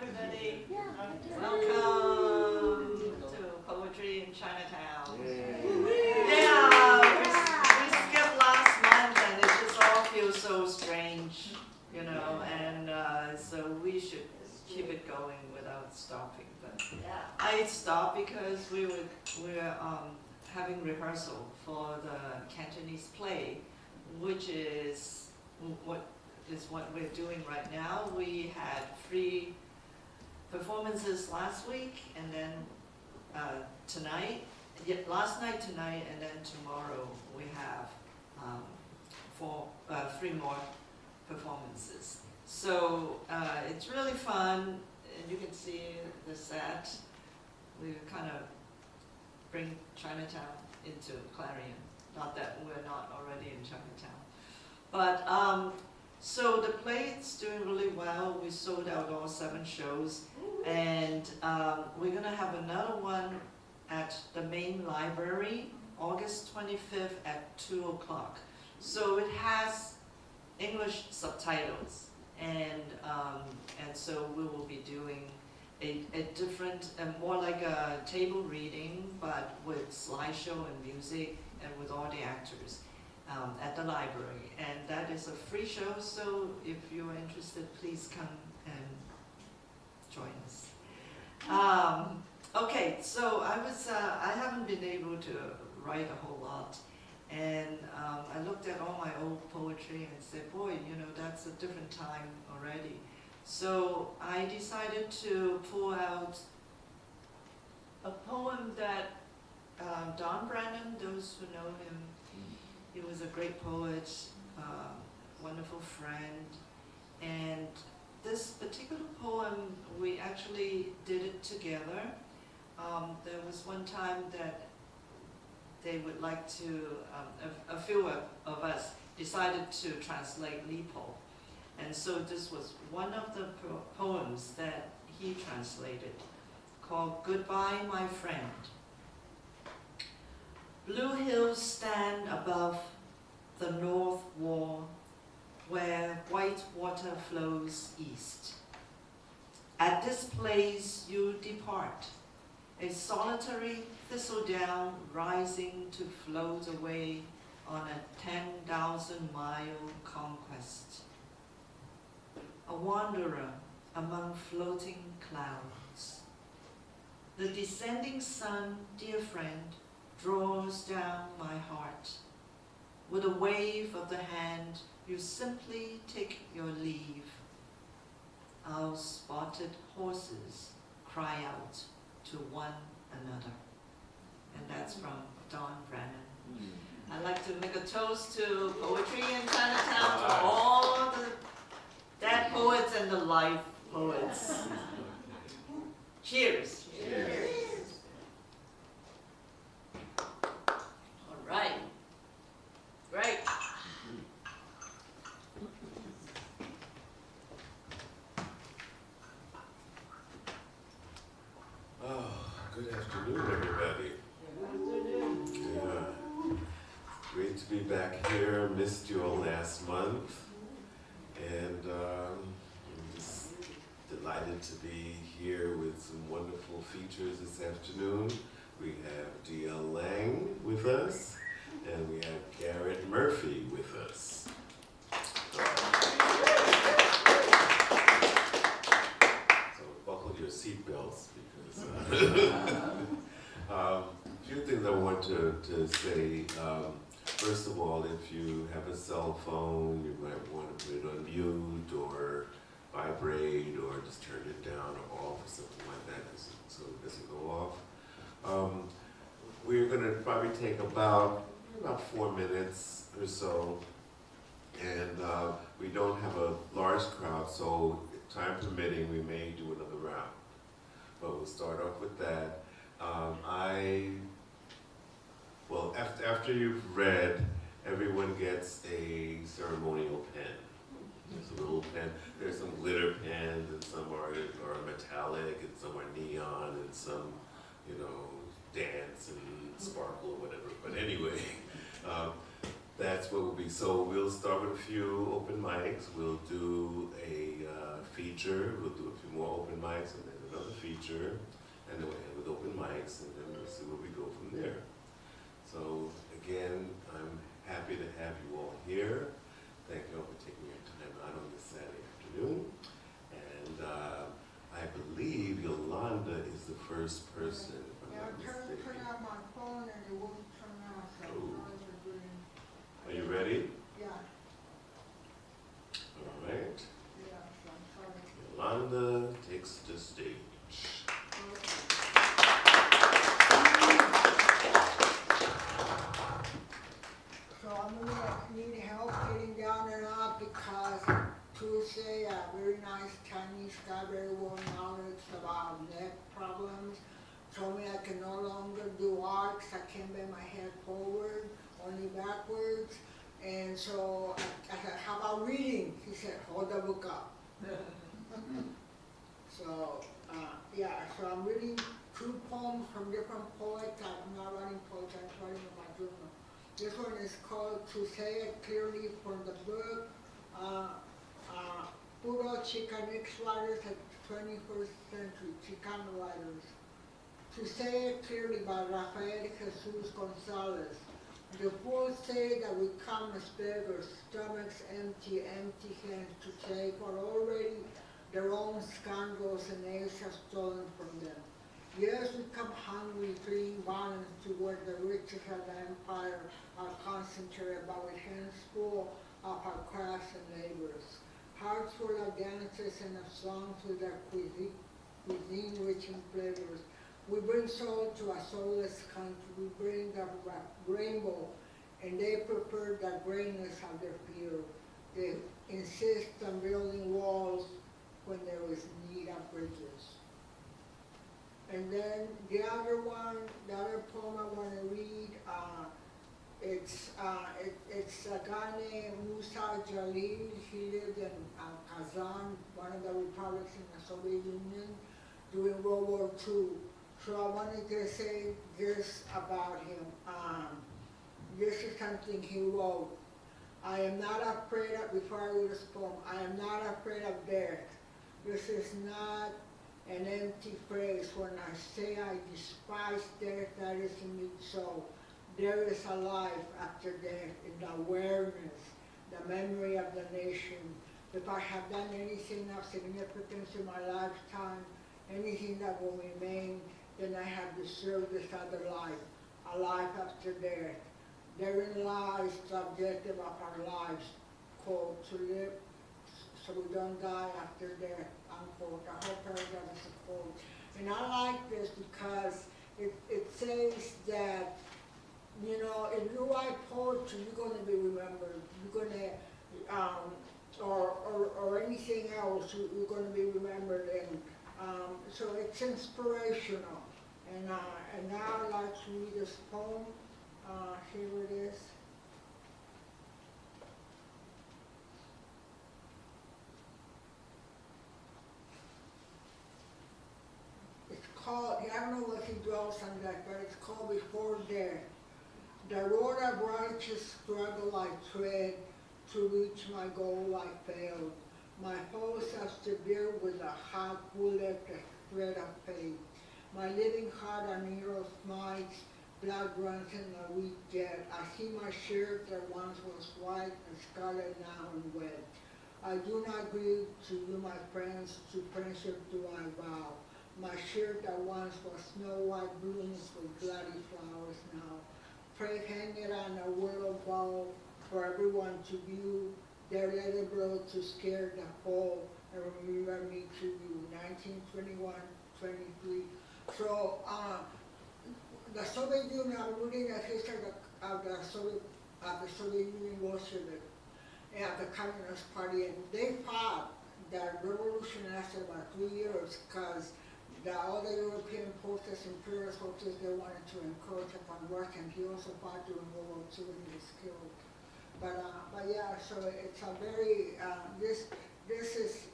everybody. Welcome to Poetry in Chinatown. Yeah, we skipped last month and it just all feels so strange, you know, and so we should keep it going without stopping. But I stopped because we're having rehearsal for the Cantonese play, which is what we're doing right now. We had 3 performances last week, and then tonight, last night, tonight, and then tomorrow we have 3 more performances. So it's really fun, and you can see the set. We kind of bring Chinatown into Clarion. Not that we're not already in Chinatown. But so the play is doing really well. We sold out all 7 shows, and we're gonna have another one at the main library, August 25th at 2 o'clock. So it has English subtitles, and so we will be doing a different, more like a table reading, but with slideshow and music, and with all the actors at the library. And that is a free show, so if you're interested, please come and join us. Okay, so I haven't been able to write a whole lot, and I looked at all my old poetry and said, boy, you know, that's a different time already. So I decided to pull out a poem that Don Brennan, those who know him, he was a great poet, wonderful friend, and this particular poem, we actually did it together. There was one time that they would like to, a few of us decided to translate Lipo. And so this was one of the poems that he translated, called Goodbye, My Friend. Blue hills stand above the north wall, where white water flows east. At this place you depart, a solitary thistledown rising to float away on a 10,000-mile conquest. A wanderer among floating clouds. The descending sun, dear friend, draws down my heart. With a wave of the hand, you simply take your leave. Our spotted horses cry out to one another. And that's from Don Brennan. I'd like to make a toast to poetry in Chinatown, to all the dead poets and the live poets. Cheers. Cheers. All right. Great. Oh, good afternoon, everybody. Yeah. Great to be back here. Missed you all last month. And I'm just delighted to be here with some wonderful features this afternoon. We have D.L. Lang with us, and we have Garrett Murphy with us. So buckle your seatbelts, because a few things I want to say. First of all, if you have a cell phone, you might want to put it on mute or vibrate, or just turn it down or off or something like that, so it doesn't go off. We're going to probably take about 4 minutes or so, and we don't have a large crowd, so time permitting, we may do another round. But we'll start off with that. Well, after you've read, everyone gets a ceremonial pen. There's a little pen. There's some glitter pens, and some are metallic, and some are neon, and some, you know, dance and sparkle or whatever. But anyway, that's what will be. So we'll start with a few open mics. We'll do a feature. We'll do a few more open mics, and then another feature, and then we'll end with open mics, and then we'll see where we go from there. So again, I'm happy to have you all here. Thank you all for taking your time out on this Saturday afternoon. And I believe Yolanda is the first person. If I'm not mistaken. Turn out my phone and it won't turn out. So Are you ready? yeah. All right. Yeah, so I'm sorry. Yolanda takes the stage. So I'm gonna need help getting down and up because Tuesday, a very nice Chinese guy, very well knowledge about neck problems, told me I can no longer do arcs. I can't bend my head forward, only backwards. And so I said, how about reading? He said, hold the book up. So, so I'm reading 2 poems from different poets. I'm not writing poetry, I'm writing in my journal. This one is called To Say It Clearly from the book, Puro Chicanx Writers at the 21st Century, Chicano Writers. To Say It Clearly by Rafael Jesus Gonzalez. The fools say that we come as beggars, stomachs empty, empty hands to take what already their own scoundrels and knaves have stolen from them. Yes, we come hungry, fleeing violence to where the riches of the empire are concentrated, but with hands full of our crafts and labors. Hearts full of dances and of songs with their cuisine rich in flavors. We bring soul to a soulless country. We bring the rainbow, and they prefer the greatness of their fear. They insist on building walls when there is need of bridges. And then the other one, the other poem I want to read, it's a guy named Musa Jalil. He lived in Kazan, one of the republics in the Soviet Union, during World War II. So I wanted to say this about him. This is something he wrote. I am not afraid of, before I read this poem, I am not afraid of death. This is not an empty phrase. When I say I despise death, that isn't it so. There is a life after death in the awareness, the memory of the nation. If I have done anything of significance in my lifetime, anything that will remain, then I have deserved this other life, a life after death. Therein lies the objective of our lives, quote, to live so we don't die after death, unquote. The whole paragraph is a quote. And I like this because it says that, you know, if you write poetry, you're going to be remembered. You're going to, or anything else, you're going to be remembered. And so it's inspirational. And now I'd like to read this poem. Here it is. It's called, I don't know what he dwells on that, but it's called Before Death. The road of righteous struggle I tread, to reach my goal I failed. My foes have severed with a hot bullet the thread of faith. My living heart a needle smites, blood runs in a weak jet. I see my shirt that once was white and scarlet now and wet. I do not grieve to you, my friends, to friendship do I vow. My shirt that once was snow white blooms with bloody flowers now. Pray hang it on a willow bough for everyone to view. There let it blow to scare the foe and remember me to you. 1921-23. So the Soviet Union, I'm reading the history of the Soviet Union Bolshevik and the Communist Party, and they fought the revolution lasted about 3 years because all the European forces, imperialist forces, they wanted to encourage upon Russians. He also fought during World War II and he was killed. But yeah, so it's a very, this is,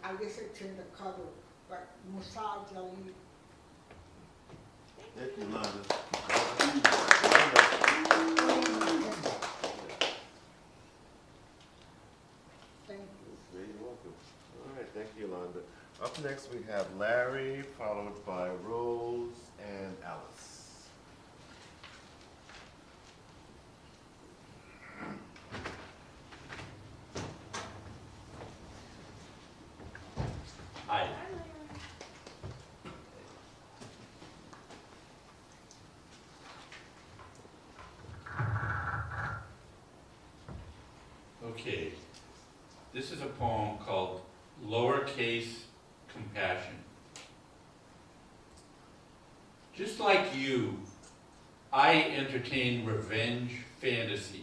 I guess it's in the cover, but Musa Jalil. Thank you, Lana. Yolanda. Up next we have Larry, followed by Rose and Alice. Hi. Okay, this is a poem called Lowercase Compassion. Just like you, I entertain revenge fantasies.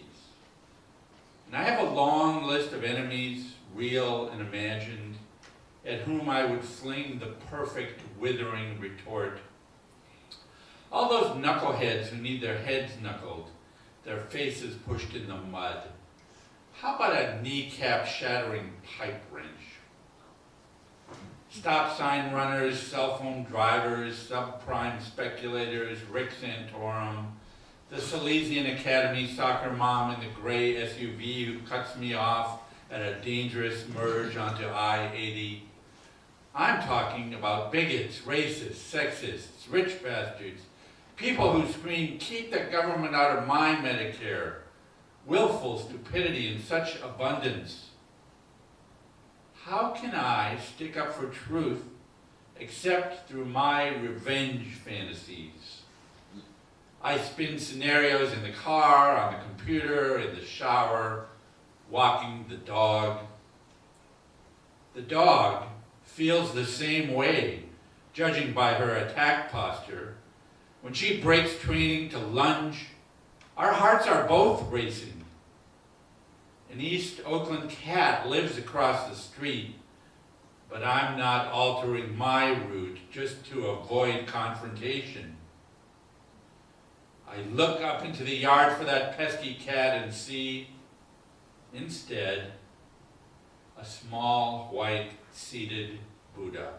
And I have a long list of enemies, real and imagined, at whom I would fling the perfect withering retort. All those knuckleheads who need their heads knuckled, their faces pushed in the mud. How about a kneecap-shattering pipe wrench? Stop sign runners, cell phone drivers, subprime speculators, Rick Santorum, the Silesian Academy soccer mom in the gray SUV who cuts me off at a dangerous merge onto I-80. I'm talking about bigots, racists, sexists, rich bastards, people who scream, keep the government out of my Medicare. Willful stupidity in such abundance. How can I stick up for truth except through my revenge fantasies? I spin scenarios in the car, on the computer, in the shower, walking the dog. The dog feels the same way, judging by her attack posture. When she breaks training to lunge, our hearts are both racing. An East Oakland cat lives across the street, but I'm not altering my route just to avoid confrontation. I look up into the yard for that pesky cat and see, instead, a small, white, seated Buddha.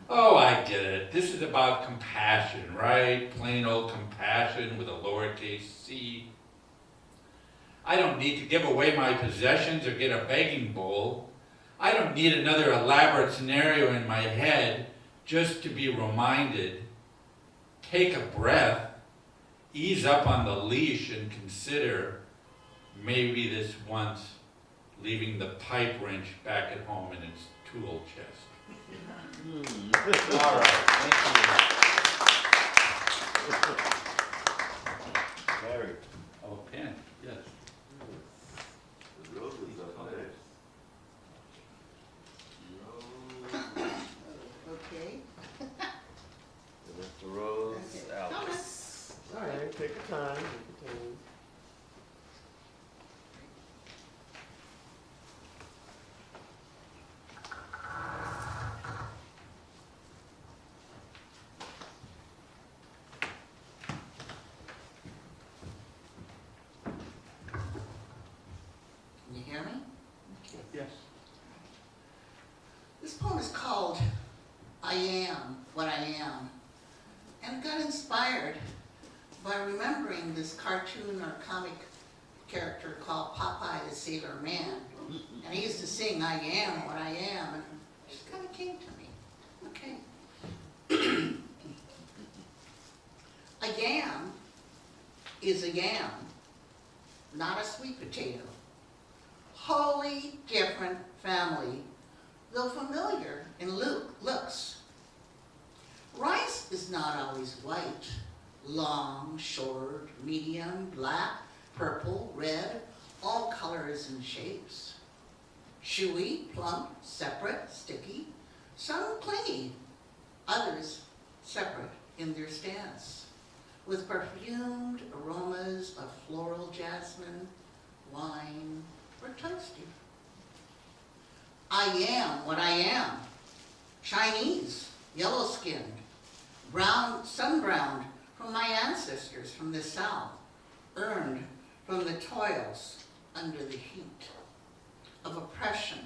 Oh, I get it. This is about compassion, right? Plain old compassion with a lowercase c. I don't need to give away my possessions or get a begging bowl. I don't need another elaborate scenario in my head just to be reminded. Take a breath, ease up on the leash and consider maybe this once leaving the pipe wrench back at home in its tool chest. All right, thank you. Larry. Oh, pen, yes. Rose is up next. Rose. Okay. And after Rose, Okay. Alice. All right, take your time, take your time. Can you hear me? Yes. This poem is called I Am What I Am, and it got inspired by remembering this cartoon or comic character called Popeye the Sailor Man. And he used to sing, I am what I am, and it just kind of came to me. Okay. A yam is a yam, not a sweet potato. Wholly different family, though familiar in looks. Rice is not always white, long, short, medium, black, purple, red, all colors and shapes. Chewy, plump, separate, sticky, some clingy, others separate in their stance, with perfumed aromas of floral jasmine, wine, or toasty. I am what I am. Chinese, yellow-skinned, brown, sun-browned from my ancestors from the south, earned from the toils under the heat of oppression,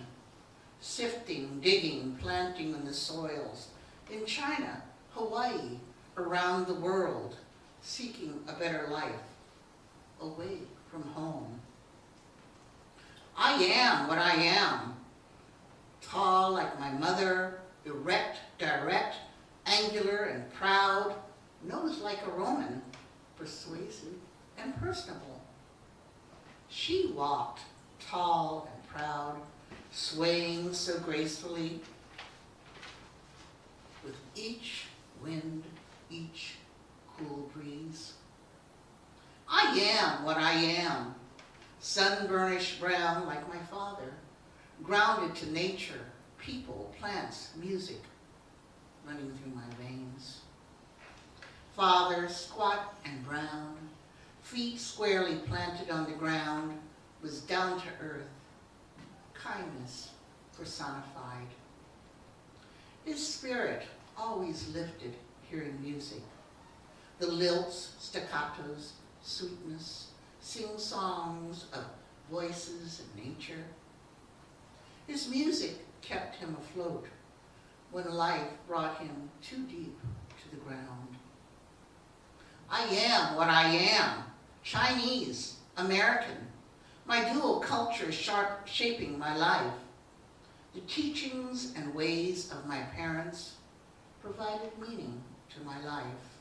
sifting, digging, planting in the soils, in China, Hawaii, around the world, seeking a better life, away from home. I am what I am. Tall like my mother, erect, direct, angular and proud, nose like a Roman, persuasive and personable. She walked tall and proud, swaying so gracefully. With each wind, each cool breeze. I am what I am, sun-burnished brown like my father, grounded to nature, people, plants, music, running through my veins. Father, squat and brown, feet squarely planted on the ground, was down to earth, kindness personified. His spirit always lifted hearing music. The lilts, staccatos, sweetness, sing-songs of voices and nature. His music kept him afloat when life brought him too deep to the ground. I am what I am, Chinese, American, my dual culture shaping my life. The teachings and ways of my parents provided meaning to my life.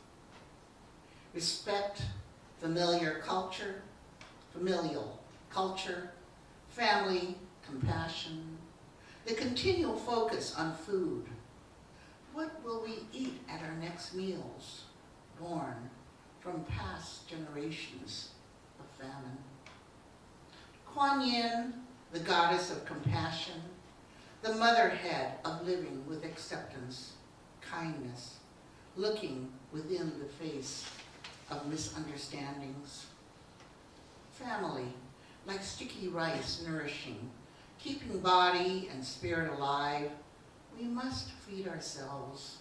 Respect, familial culture, family, compassion, the continual focus on food. What will we eat at our next meals, born from past generations of famine? Kuan Yin, the goddess of compassion, the motherhead of living with acceptance, kindness, looking within the face of misunderstandings. Family, like sticky rice nourishing, keeping body and spirit alive, we must feed ourselves,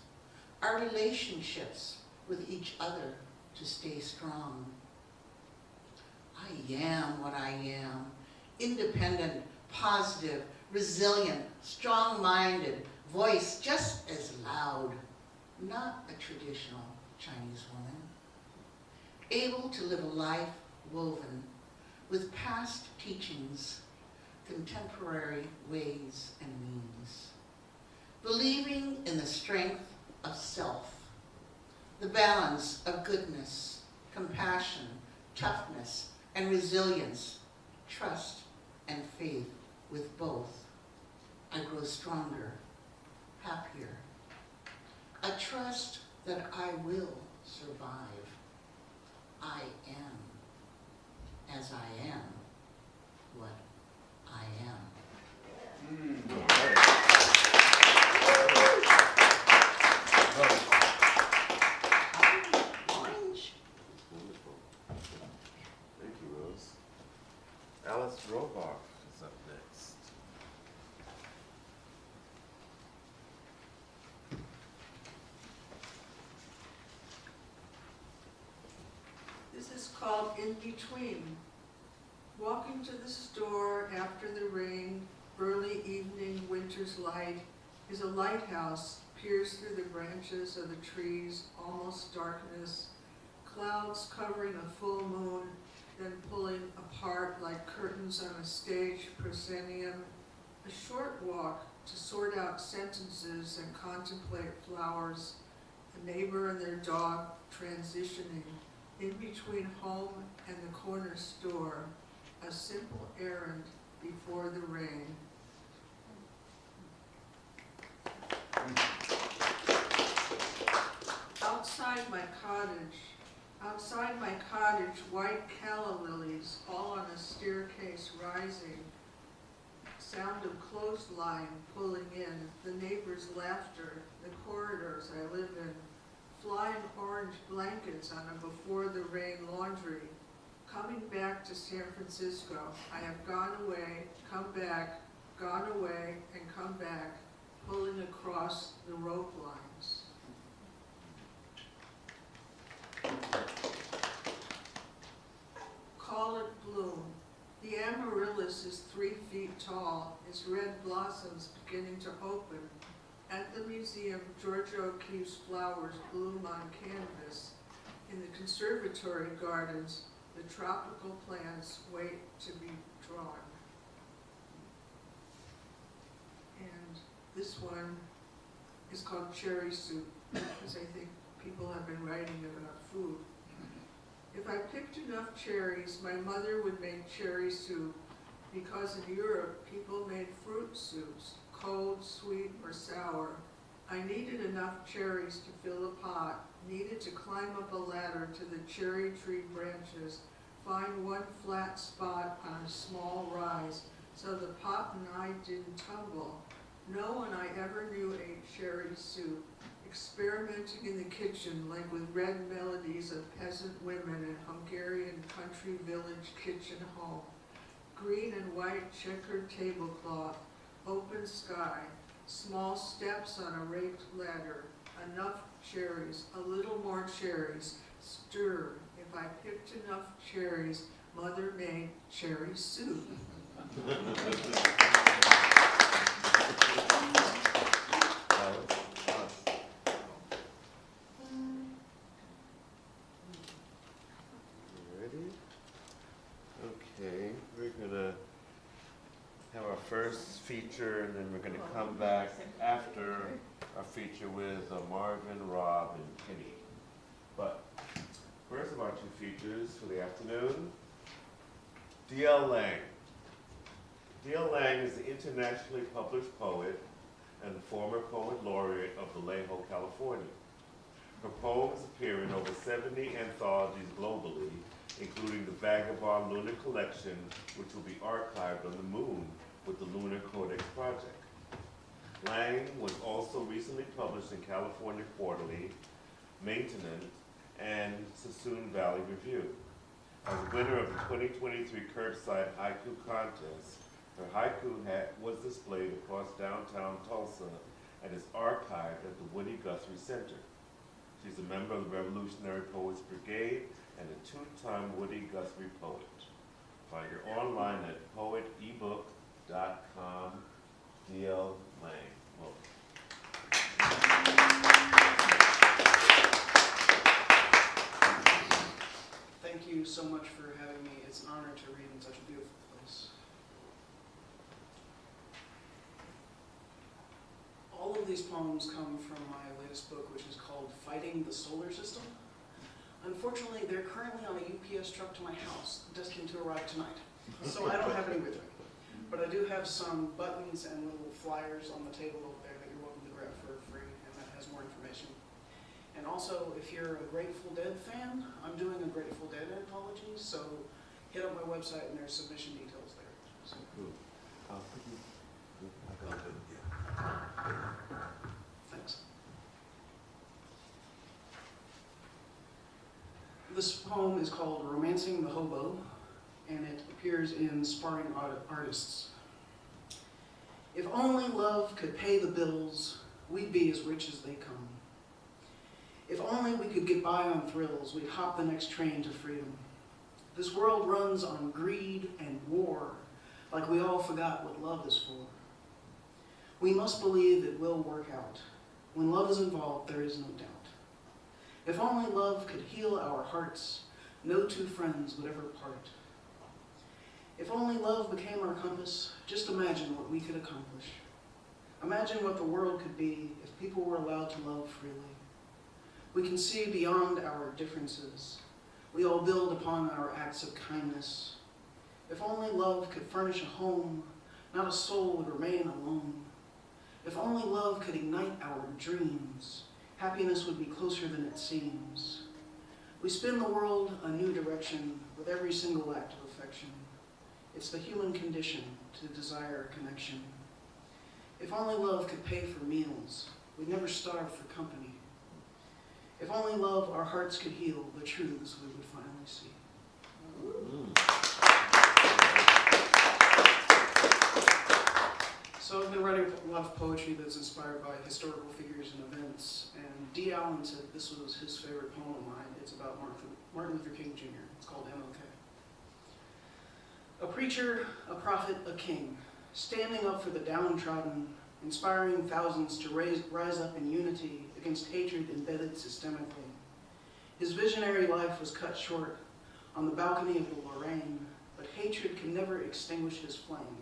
our relationships with each other to stay strong. I am what I am, independent, positive, resilient, strong-minded, voice just as loud, not a traditional Chinese woman, able to live a life woven with past teachings, contemporary ways and means, believing in the strength of self, the balance of goodness, compassion, toughness, and resilience, trust and faith with both. I grow stronger, happier. A trust that I will survive. I am as I am what I am. Orange. Wonderful. Thank you, Rose. Alice Robach is up next. This is called In Between. Walking to the store after the rain, early evening, winter's light, is a lighthouse pierced through the branches of the trees, almost darkness, clouds covering a full moon, then pulling apart like curtains on a stage proscenium. A short walk to sort out sentences and contemplate flowers, a neighbor and their dog transitioning, in between home and the corner store, a simple errand before the rain. Outside my cottage, white calla lilies, all on a staircase rising, sound of clothesline pulling in, the neighbors' laughter, the corridors I live in, flying orange blankets on a before the rain laundry. Coming back to San Francisco, I have gone away, come back, gone away, and come back, pulling across the rope lines. Call it bloom. The amaryllis is 3 feet tall, its red blossoms beginning to open. At the museum, Georgia O'Keeffe's flowers bloom on canvas. In the conservatory gardens, the tropical plants wait to be drawn. And This one is called Cherry Soup, because I think people have been writing about food. If I picked enough cherries, my mother would make cherry soup, because in Europe, people made fruit soups, cold, sweet, or sour. I needed enough cherries to fill a pot, needed to climb up a ladder to the cherry tree branches, find one flat spot on a small rise, so the pot and I didn't tumble. No one I ever knew ate cherry soup, experimenting in the kitchen like with red melodies of peasant women in Hungarian country village kitchen home. Green and white checkered tablecloth, open sky, small steps on a raked ladder, enough cherries, a little more cherries, stir. If I picked enough cherries, Mother made cherry soup. Ready? Okay, we're gonna have our first feature, and then we're gonna come back after our feature with Marvin, Rob, and Kenny. But first of our two features for the afternoon, D.L. Lang. D.L. Lang is the internationally published poet and the former poet laureate of Vallejo, California. Her poems appear in over 70 anthologies globally, including the Vagabond Lunar Collection, which will be archived on the moon with the Lunar Codex project. Lang was also recently published in California Quarterly, Maintenant, and Suisun Valley Review. As winner of the 2023 Curbside Haiku Contest, her haiku was displayed across downtown Tulsa and is archived at the Woody Guthrie Center. She's a member of the Revolutionary Poets Brigade and a two-time Woody Guthrie Poet. Find her online at poetebook.com. D.L. Lang. Welcome. Thank you so much for having me. It's an honor to read in such a beautiful place. All of these poems come from my latest book, which is called Fighting the Solar System. Unfortunately, they're currently on a UPS truck to my house, destined to arrive tonight. So I don't have any with me. But I do have some buttons and little flyers on the table over there that you're welcome to grab for free, and that has more information. And also, if you're a Grateful Dead fan, I'm doing a Grateful Dead anthology, so hit up my website and there's submission details there. So, thanks. This poem is called Romancing the Hobo, and it appears in Sparring Artists. If only love could pay the bills, we'd be as rich as they come. If only we could get by on thrills, we'd hop the next train to freedom. This world runs on greed and war, like we all forgot what love is for. We must believe it will work out. When love is involved, there is no doubt. If only love could heal our hearts, no two friends would ever part. If only love became our compass, just imagine what we could accomplish. Imagine what the world could be if people were allowed to love freely. We can see beyond our differences. We all build upon our acts of kindness. If only love could furnish a home, not a soul would remain alone. If only love could ignite our dreams, happiness would be closer than it seems. We spin the world a new direction with every single act of affection. It's the human condition to desire connection. If only love could pay for meals, we'd never starve for company. If only love our hearts could heal, the truths we would finally see. So I've been writing a lot of poetry that's inspired by historical figures and events, and D. Allen said this was his favorite poem of mine. It's about Martin Luther King Jr. It's called MLK. A preacher, a prophet, a king, standing up for the downtrodden, inspiring thousands to rise up in unity against hatred embedded systemically. His visionary life was cut short on the balcony of the Lorraine, but hatred can never extinguish his flame,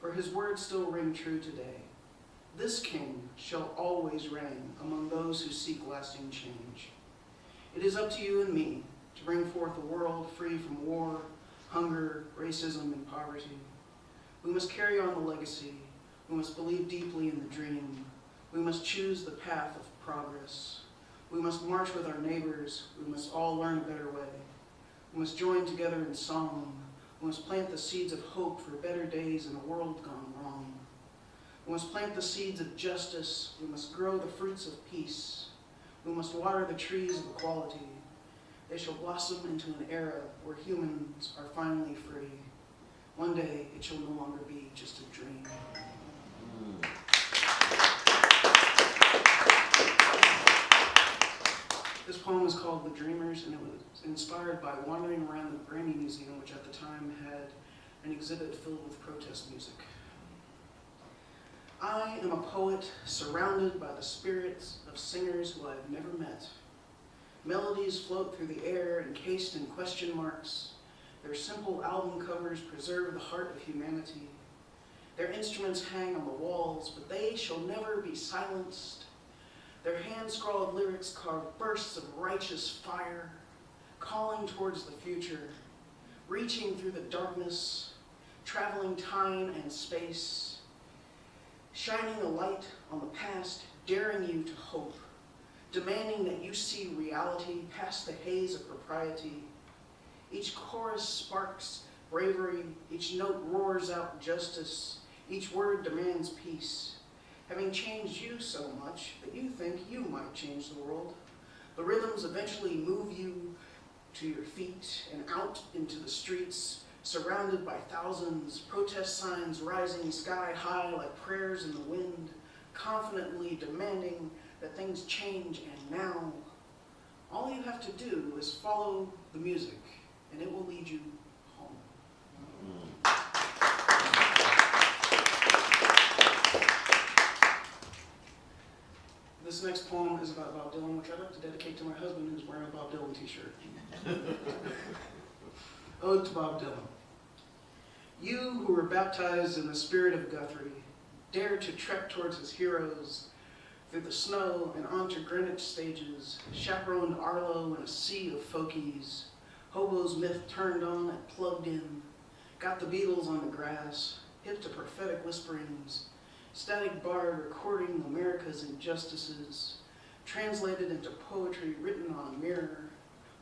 for his words still ring true today. This king shall always reign among those who seek lasting change. It is up to you and me to bring forth a world free from war, hunger, racism, and poverty. We must carry on the legacy. We must believe deeply in the dream. We must choose the path of progress. We must march with our neighbors. We must all learn a better way. We must join together in song. We must plant the seeds of hope for better days in a world gone wrong. We must plant the seeds of justice. We must grow the fruits of peace. We must water the trees of equality. They shall blossom into an era where humans are finally free. One day, it shall no longer be just a dream. This poem is called The Dreamers, and it was inspired by wandering around the Grammy Museum, which at the time had an exhibit filled with protest music. I am a poet surrounded by the spirits of singers who I've never met. Melodies float through the air encased in question marks. Their simple album covers preserve the heart of humanity. Their instruments hang on the walls, but they shall never be silenced. Their hand-scrawled lyrics carve bursts of righteous fire, calling towards the future, reaching through the darkness, traveling time and space, shining a light on the past, daring you to hope, demanding that you see reality past the haze of propriety. Each chorus sparks bravery, each note roars out justice, each word demands peace. Having changed you so much that you think you might change the world, the rhythms eventually move you to your feet and out into the streets, surrounded by thousands, protest signs rising sky high like prayers in the wind, confidently demanding that things change. And now, all you have to do is follow the music, and it will lead you home. This next poem is about Bob Dylan, which I'd like to dedicate to my husband, who's wearing a Bob Dylan t-shirt. Ode to Bob Dylan. You who were baptized in the spirit of Guthrie, dare to trek towards his heroes, through the snow and onto Greenwich stages, chaperoned Arlo in a sea of folkies, hobo's myth turned on and plugged in, got the Beatles on the grass, hip to prophetic whisperings, static bard recording America's injustices, translated into poetry written on a mirror,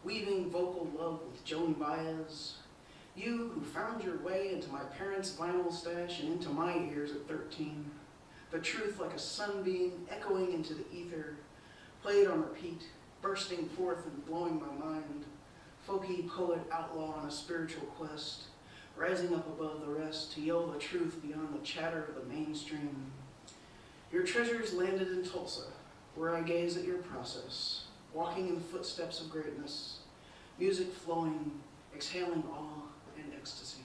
weaving vocal love with Joan Baez. You who found your way into my parents' vinyl stash and into my ears at 13, the truth like a sunbeam echoing into the ether, played on repeat, bursting forth and blowing my mind, folky poet outlaw on a spiritual quest, rising up above the rest to yell the truth beyond the chatter of the mainstream. Your treasures landed in Tulsa, where I gaze at your process, walking in the footsteps of greatness, music flowing, exhaling awe and ecstasy.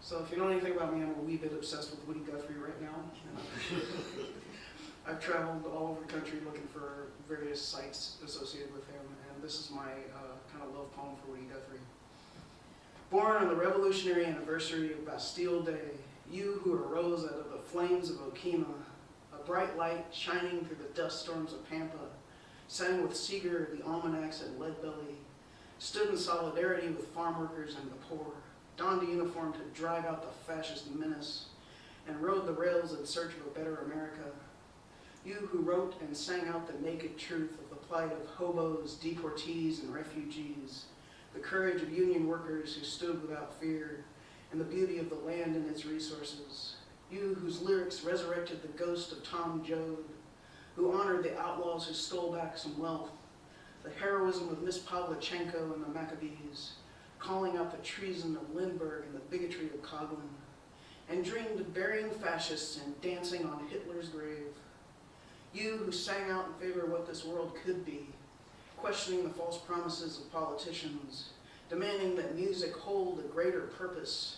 So if you know anything about me, I'm a wee bit obsessed with Woody Guthrie right now. I've traveled all over the country looking for various sites associated with him, and this is my kind of love poem for Woody Guthrie. Born on the revolutionary anniversary of Bastille Day, you who arose out of the flames of Okima, a bright light shining through the dust storms of Pampa, sang with Seeger the almanacs at Leadbelly, stood in solidarity with farm workers and the poor, donned a uniform to drive out the fascist menace, and rode the rails in search of a better America. You who wrote and sang out the naked truth of the plight of hobos, deportees, and refugees, the courage of union workers who stood without fear, and the beauty of the land and its resources. You whose lyrics resurrected the ghost of Tom Joad, who honored the outlaws who stole back some wealth, the heroism of Miss Pavlichenko and the Maccabees, calling out the treason of Lindbergh and the bigotry of Coghlan, and dreamed of burying fascists and dancing on Hitler's grave. You who sang out in favor of what this world could be, questioning the false promises of politicians, demanding that music hold a greater purpose.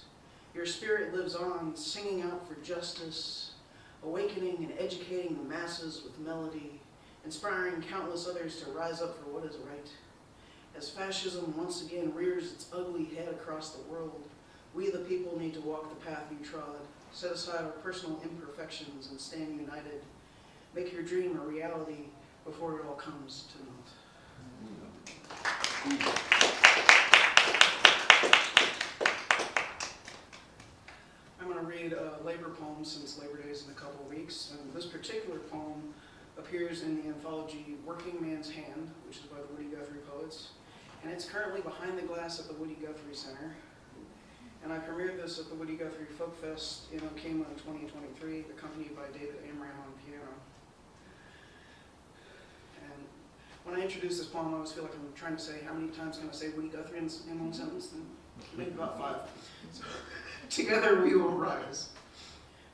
Your spirit lives on, singing out for justice, awakening and educating the masses with melody, inspiring countless others to rise up for what is right. As fascism once again rears its ugly we head across the world. We, the people, need to walk the path you trod, set aside our personal imperfections and stand united. Make your dream a reality before it all comes to naught. I'm going to read a labor poem since Labor Day is in a couple of weeks. And this particular poem appears in the anthology Working Man's Hand, which is by the Woody Guthrie Poets. And it's currently behind the glass at the Woody Guthrie Center. And I premiered this at the Woody Guthrie Folk Fest in Okema in 2023, accompanied by David Amram on piano. And when I introduce this poem, I always feel like I'm trying to say, how many times can I say Woody Guthrie in one sentence? And maybe about 5. So, together we will rise.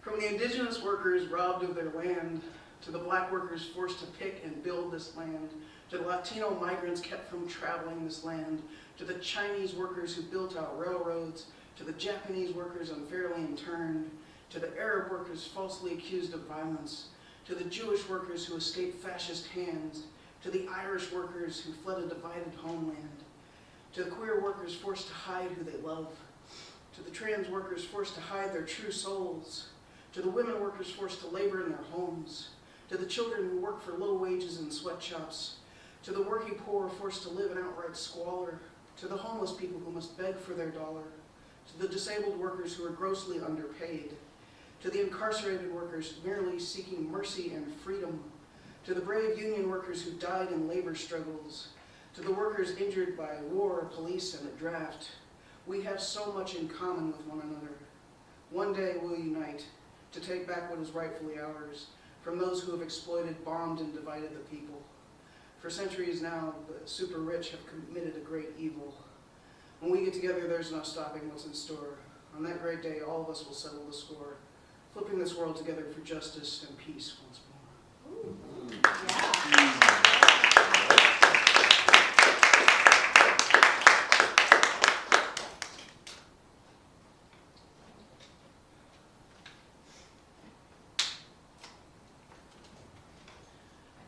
From the indigenous workers robbed of their land, to the black workers forced to pick and build this land, to the Latino migrants kept from traveling this land, to the Chinese workers who built out railroads, to the Japanese workers unfairly interned, to the Arab workers falsely accused of violence, to the Jewish workers who escaped fascist hands, to the Irish workers who fled a divided homeland, to the queer workers forced to hide who they love, to the trans workers forced to hide their true souls, to the women workers forced to labor in their homes, to the children who work for low wages in sweatshops, to the working poor forced to live in outright squalor, to the homeless people who must beg for their dollar, to the disabled workers who are grossly underpaid, to the incarcerated workers merely seeking mercy and freedom, to the brave union workers who died in labor struggles, to the workers injured by war, police, and the draft. We have so much in common with one another. One day we'll unite to take back what is rightfully ours from those who have exploited, bombed, and divided the people. For centuries now, the super rich have committed a great evil. When we get together, there's no stopping what's in store. On that great day, all of us will settle the score, flipping this world together for justice and peace once more. Ooh. Yeah.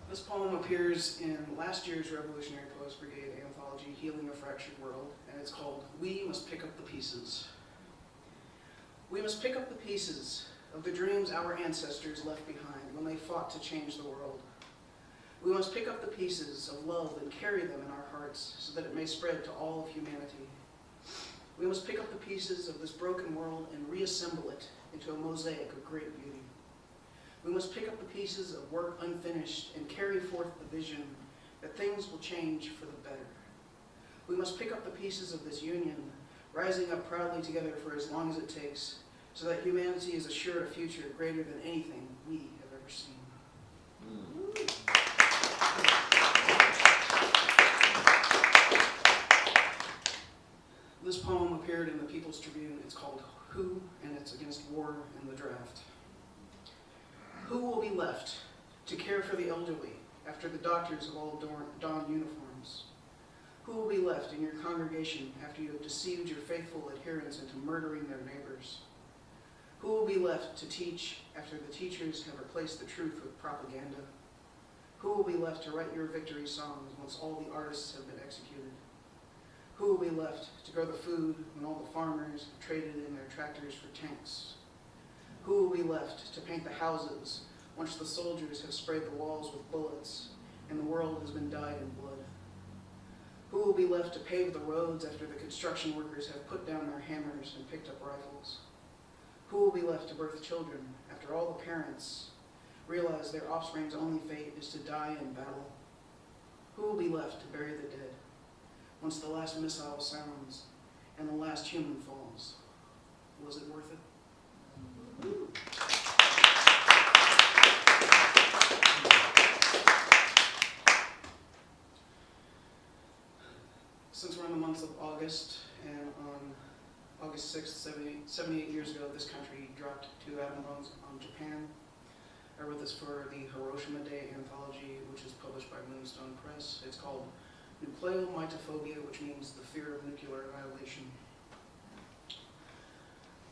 This poem appears in last year's Revolutionary Poets Brigade anthology, Healing a Fractured World, and it's called We Must Pick Up the Pieces. We must pick up the pieces of the dreams our ancestors left behind when they fought to change the world. We must pick up the pieces of love and carry them in our hearts so that it may spread to all of humanity. We must pick up the pieces of this broken world and reassemble it into a mosaic of great beauty. We must pick up the pieces of work unfinished and carry forth the vision that things will change for the better. We must pick up the pieces of this union, rising up proudly together for as long as it takes, so that humanity is assured a future greater than anything we have ever seen. This poem appeared in the People's Tribune. It's called Who, and it's against war and the draft. Who will be left to care for the elderly after the doctors have all donned uniforms? Who will be left in your congregation after you have deceived your faithful adherents into murdering their neighbors? Who will be left to teach after the teachers have replaced the truth with propaganda? Who will be left to write your victory songs once all the artists have been executed? Who will be left to grow the food when all the farmers have traded in their tractors for tanks? Who will be left to paint the houses once the soldiers have sprayed the walls with bullets and the world has been dyed in blood? Who will be left to pave the roads after the construction workers have put down their hammers and picked up rifles? Who will be left to birth children after all the parents realize their offspring's only fate is to die in battle? Who will be left to bury the dead once the last missile sounds and the last human falls? Was it worth it? Since we're in the month of August, and on August 6th, 78 years ago, this country dropped 2 atom bombs on Japan. I wrote this for the Hiroshima Day anthology, which is published by Moonstone Press. It's called Nucleomytophobia, which means the fear of nuclear annihilation.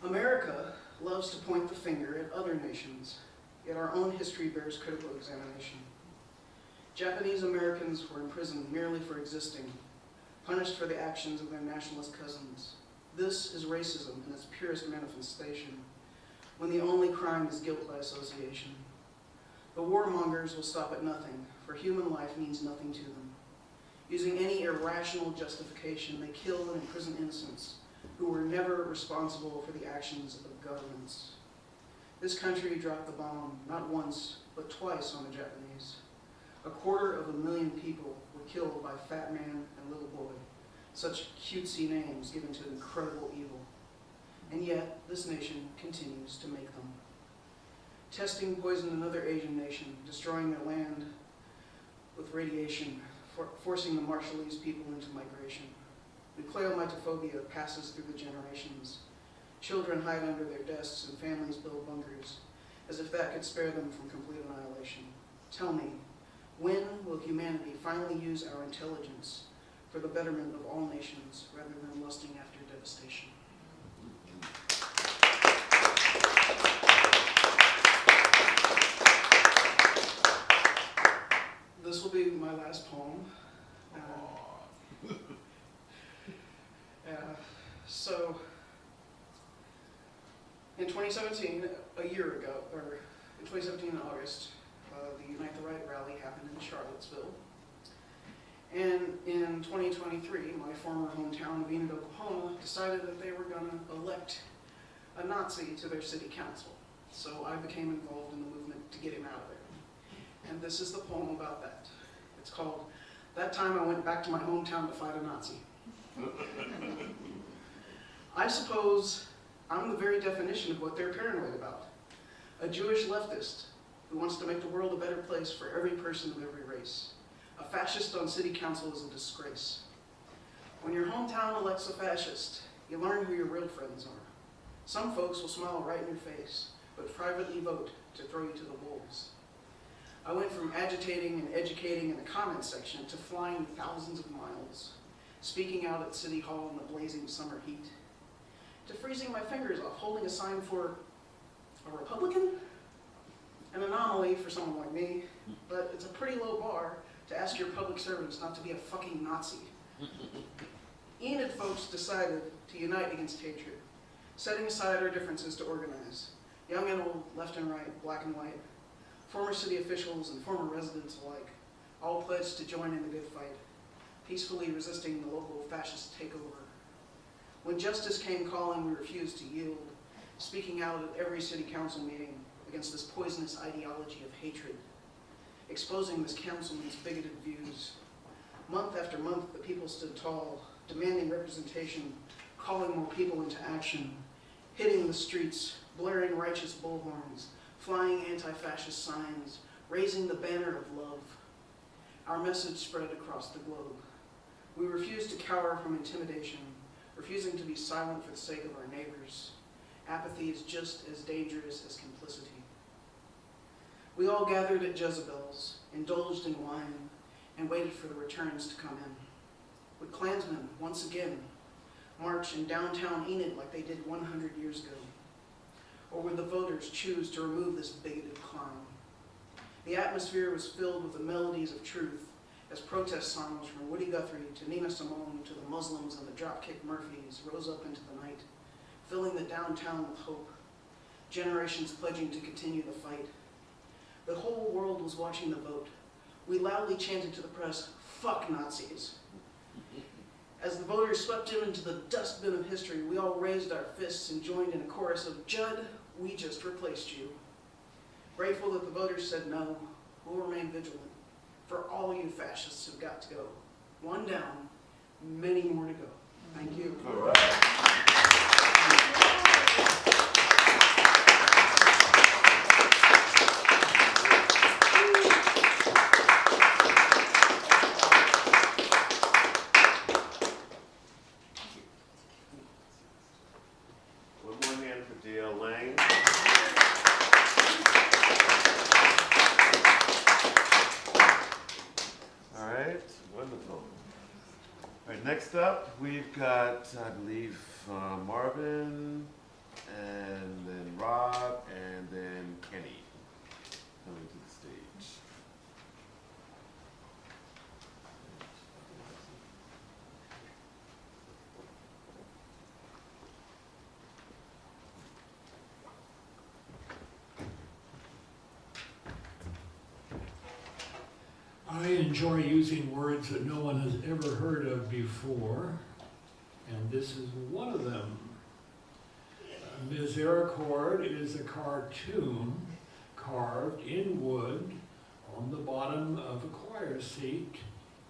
America loves to point the finger at other nations, yet our own history bears critical examination. Japanese Americans were imprisoned merely for existing. punished for the actions of their nationalist cousins. This is racism in its purest manifestation, when the only crime is guilt by association. The warmongers will stop at nothing, for human life means nothing to them. Using any irrational justification, they kill and imprison innocents who were never responsible for the actions of governments. This country dropped the bomb not once, but twice on the Japanese. 250,000 people were killed by Fat Man and Little Boy, such cutesy names given to incredible evil. And yet, this nation continues to make them. Testing poisoned another Asian nation, destroying their land with radiation, forcing the Marshallese people into migration. Nucleomytophobia passes through the generations. Children hide under their desks and families build bunkers, as if that could spare them from complete annihilation. Tell me, when will humanity finally use our intelligence for the betterment of all nations rather than lusting after devastation? This will be my last poem. So, in 2017, a year ago, or in 2017 in August, the Unite the Right rally happened in Charlottesville. And in 2023, my former hometown of Enid, Oklahoma, decided that they were going to elect a Nazi to their city council. So I became involved in the movement to get him out of there. And this is the poem about that. It's called, "That Time I Went Back to My Hometown to Fight a Nazi." I suppose I'm the very definition of what they're paranoid about. A Jewish leftist who wants to make the world a better place for every person of every race. A fascist on city council is a disgrace. When your hometown elects a fascist, you learn who your real friends are. Some folks will smile right in your face, but privately vote to throw you to the wolves. I went from agitating and educating in the comments section to flying thousands of miles, speaking out at City Hall in the blazing summer heat, to freezing my fingers off holding a sign for a Republican? An anomaly for someone like me, but it's a pretty low bar to ask your public servants not to be a fucking Nazi. Enid folks decided to unite against hatred, setting aside our differences to organize. Young and old, left and right, black and white, former city officials and former residents alike, all pledged to join in the good fight, peacefully resisting the local fascist takeover. When justice came calling, we refused to yield, speaking out at every city council meeting against this poisonous ideology of hatred, exposing this councilman's bigoted views. Month after month, the people stood tall, demanding representation, calling more people into action, hitting the streets, blaring righteous bullhorns, flying anti-fascist signs, raising the banner of love. Our message spread across the globe. We refused to cower from intimidation, refusing to be silent for the sake of our neighbors. Apathy is just as dangerous as complicity. We all gathered at Jezebel's, indulged in wine, and waited for the returns to come in. Would Klansmen, once again, march in downtown Enid like they did 100 years ago? Or would the voters choose to remove this bigoted clown? The atmosphere was filled with the melodies of truth, as protest songs from Woody Guthrie to Nina Simone to the Muslims and the Dropkick Murphys rose up into the night, filling the downtown with hope, generations pledging to continue the fight. The whole world was watching the vote. We loudly chanted to the press, "Fuck Nazis." As the voters swept him into the dustbin of history, we all raised our fists and joined in a chorus of, "Judd, we just replaced you." Grateful that the voters said no, we'll remain vigilant. For all you fascists who've got to go. One down, many more to go. Thank you. All right. One more hand for D.L. Lang. All right, wonderful. All right, next up, we've got, I believe, Marvin, and then Rob, and then Kenny coming to the stage. enjoy using words that no one has ever heard of before, and this is one of them. Misericord is a cartoon carved in wood on the bottom of a choir seat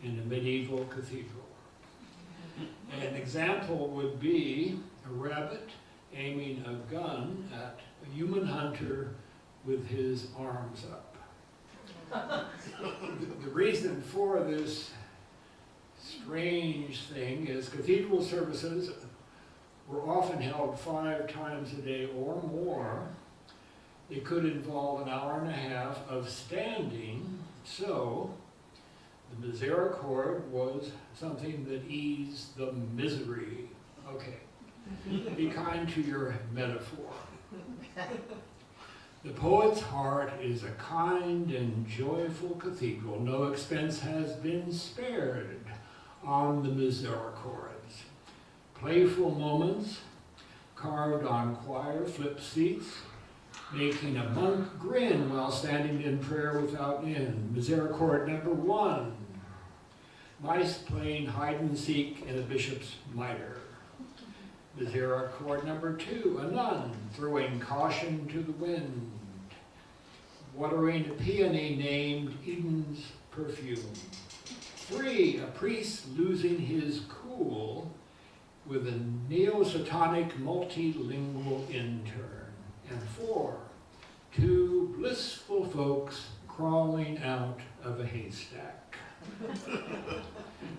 in a medieval cathedral. An example would be a rabbit aiming a gun at a human hunter with his arms up. The reason for this strange thing is cathedral services were often held 5 times a day or more. It could involve an hour and a half of standing, so the misericord was something that eased the misery. Okay, be kind to your metaphor. The poet's heart is a kind and joyful cathedral. No expense has been spared on the misericords. Playful moments carved on choir flip seats, making a monk grin while standing in prayer without end. Misericord number 1, mice playing hide and seek in a bishop's mitre. Misericord number 2, a nun throwing caution to the wind, watering a peony named Eden's perfume. 3, a priest losing his cool with a neo-Satanic multilingual intern. And 4, 2 blissful folks crawling out of a haystack.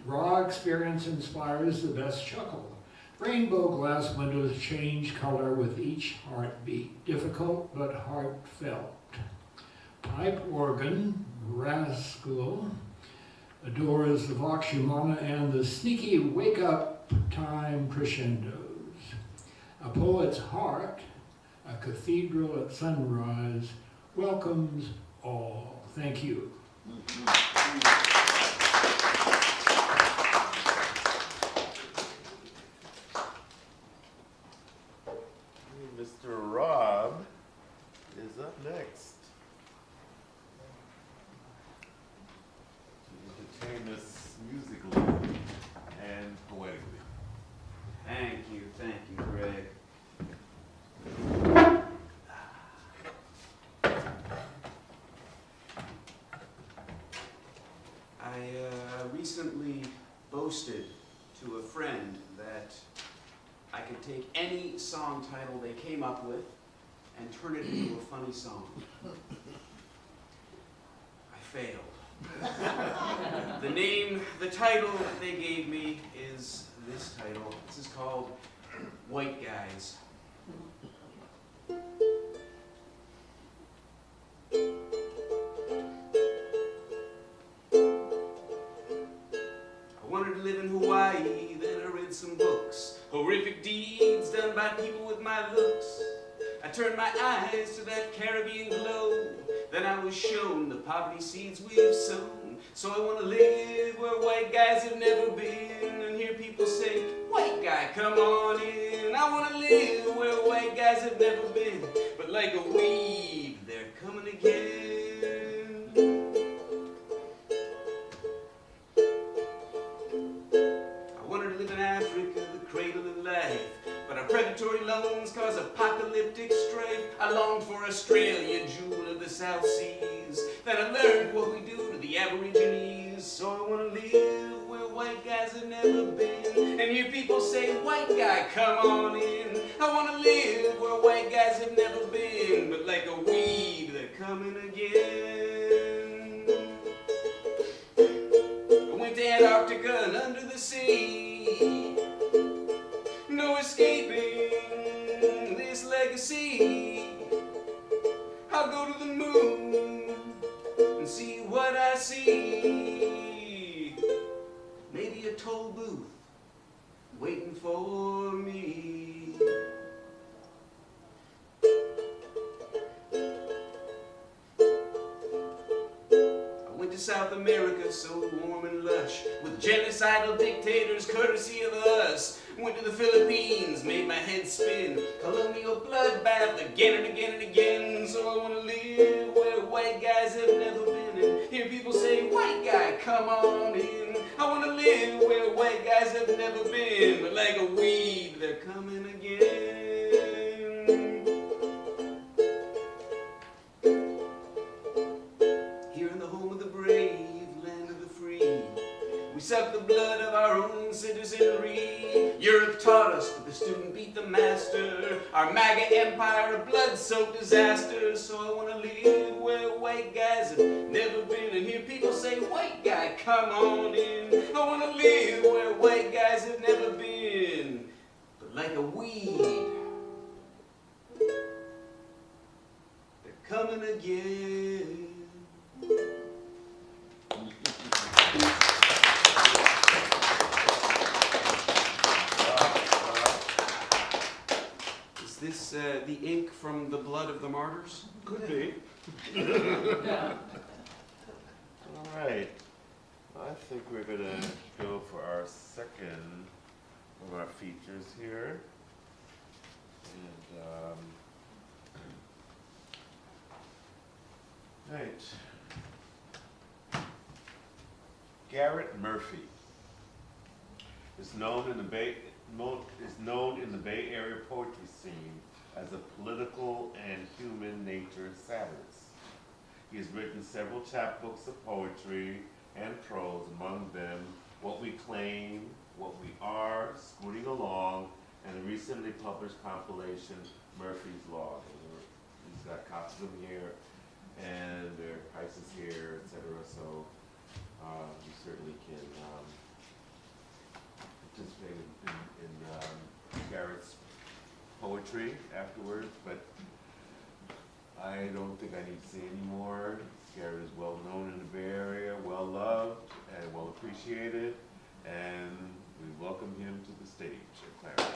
Raw experience inspires the best chuckle. Rainbow glass windows change color with each heartbeat, difficult but heartfelt. Pipe organ, rascal, adores the Vox Humana and the sneaky wake-up time crescendos. A poet's heart, a cathedral at sunrise, welcomes all. Thank you. Mr. Rob is up next to entertain us musically and poetically. Thank you, Greg. I recently boasted to a friend that I could take any song title they came up with and turn it into a funny song. I failed. The title that they gave me is this title. This is called White Guys. I wanted to live in Hawaii, then I read some books. Horrific deeds done by people with my looks. I turned my eyes to that Caribbean glow. Then I was shown the poverty seeds we've sown. So I want to live where white guys have never been and hear people say, white guy, come on in. I want to live where white guys have never been, but like a weed, they're coming again. I wanted to live in Africa, the cradle of life, but our predatory loans cause apocalyptic strife. I longed for Australia, jewel of the South Seas. Then I learned what we do to the Aborigines. So I want to live where white guys have never been and hear people say, white guy, come on in. I want to live where white guys have never been, but like a weed, they're coming again. I went to Antarctica and under the sea. No escaping this legacy. I'll go to the moon and see what I see. Maybe a toll booth waiting for me. I went to South America, so warm and lush, with genocidal dictators courtesy of us. Went to the Philippines, made my head spin. Colonial bloodbath again and again and again. So I want to live where white guys have never been and hear people people say, white guy, come on in. I wanna live where white guys have never been, but like a weed, they're coming again. Here in the home of the brave, land of the free, we suck the blood of our own citizenry. Europe taught us that the student beat the master. Our MAGA empire a blood-soaked disaster. So I want to live where white guys have never been. And hear people say, white guy, come on in. I want to live where white guys have never been. But like a weed, they're coming again. Is this the ink from the blood of the martyrs? Could be. All right. I think we're going to go for our second of our features here. And, right. Garrett Murphy is known in the Bay Area poetry scene as a political and human nature satirist. He has written several chapbooks of poetry and prose, among them What We Claim, What We Are, Scooting Along, and a recently published compilation, Murphy's Law. He's got copies of them here, and their prices here, etc. So you certainly can participate in Garrett's poetry afterwards, but I don't think I need to say any more. Garrett is well known in the Bay Area, well loved and well appreciated, and we welcome him to the stage at Clarion.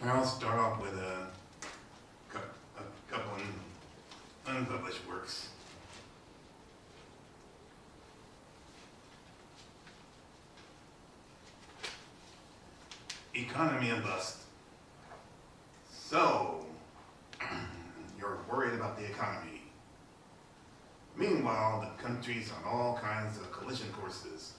I'll start off with a couple of unpublished works. Economy and bust. So, you're worried about the economy. Meanwhile, the country's on all kinds of collision courses.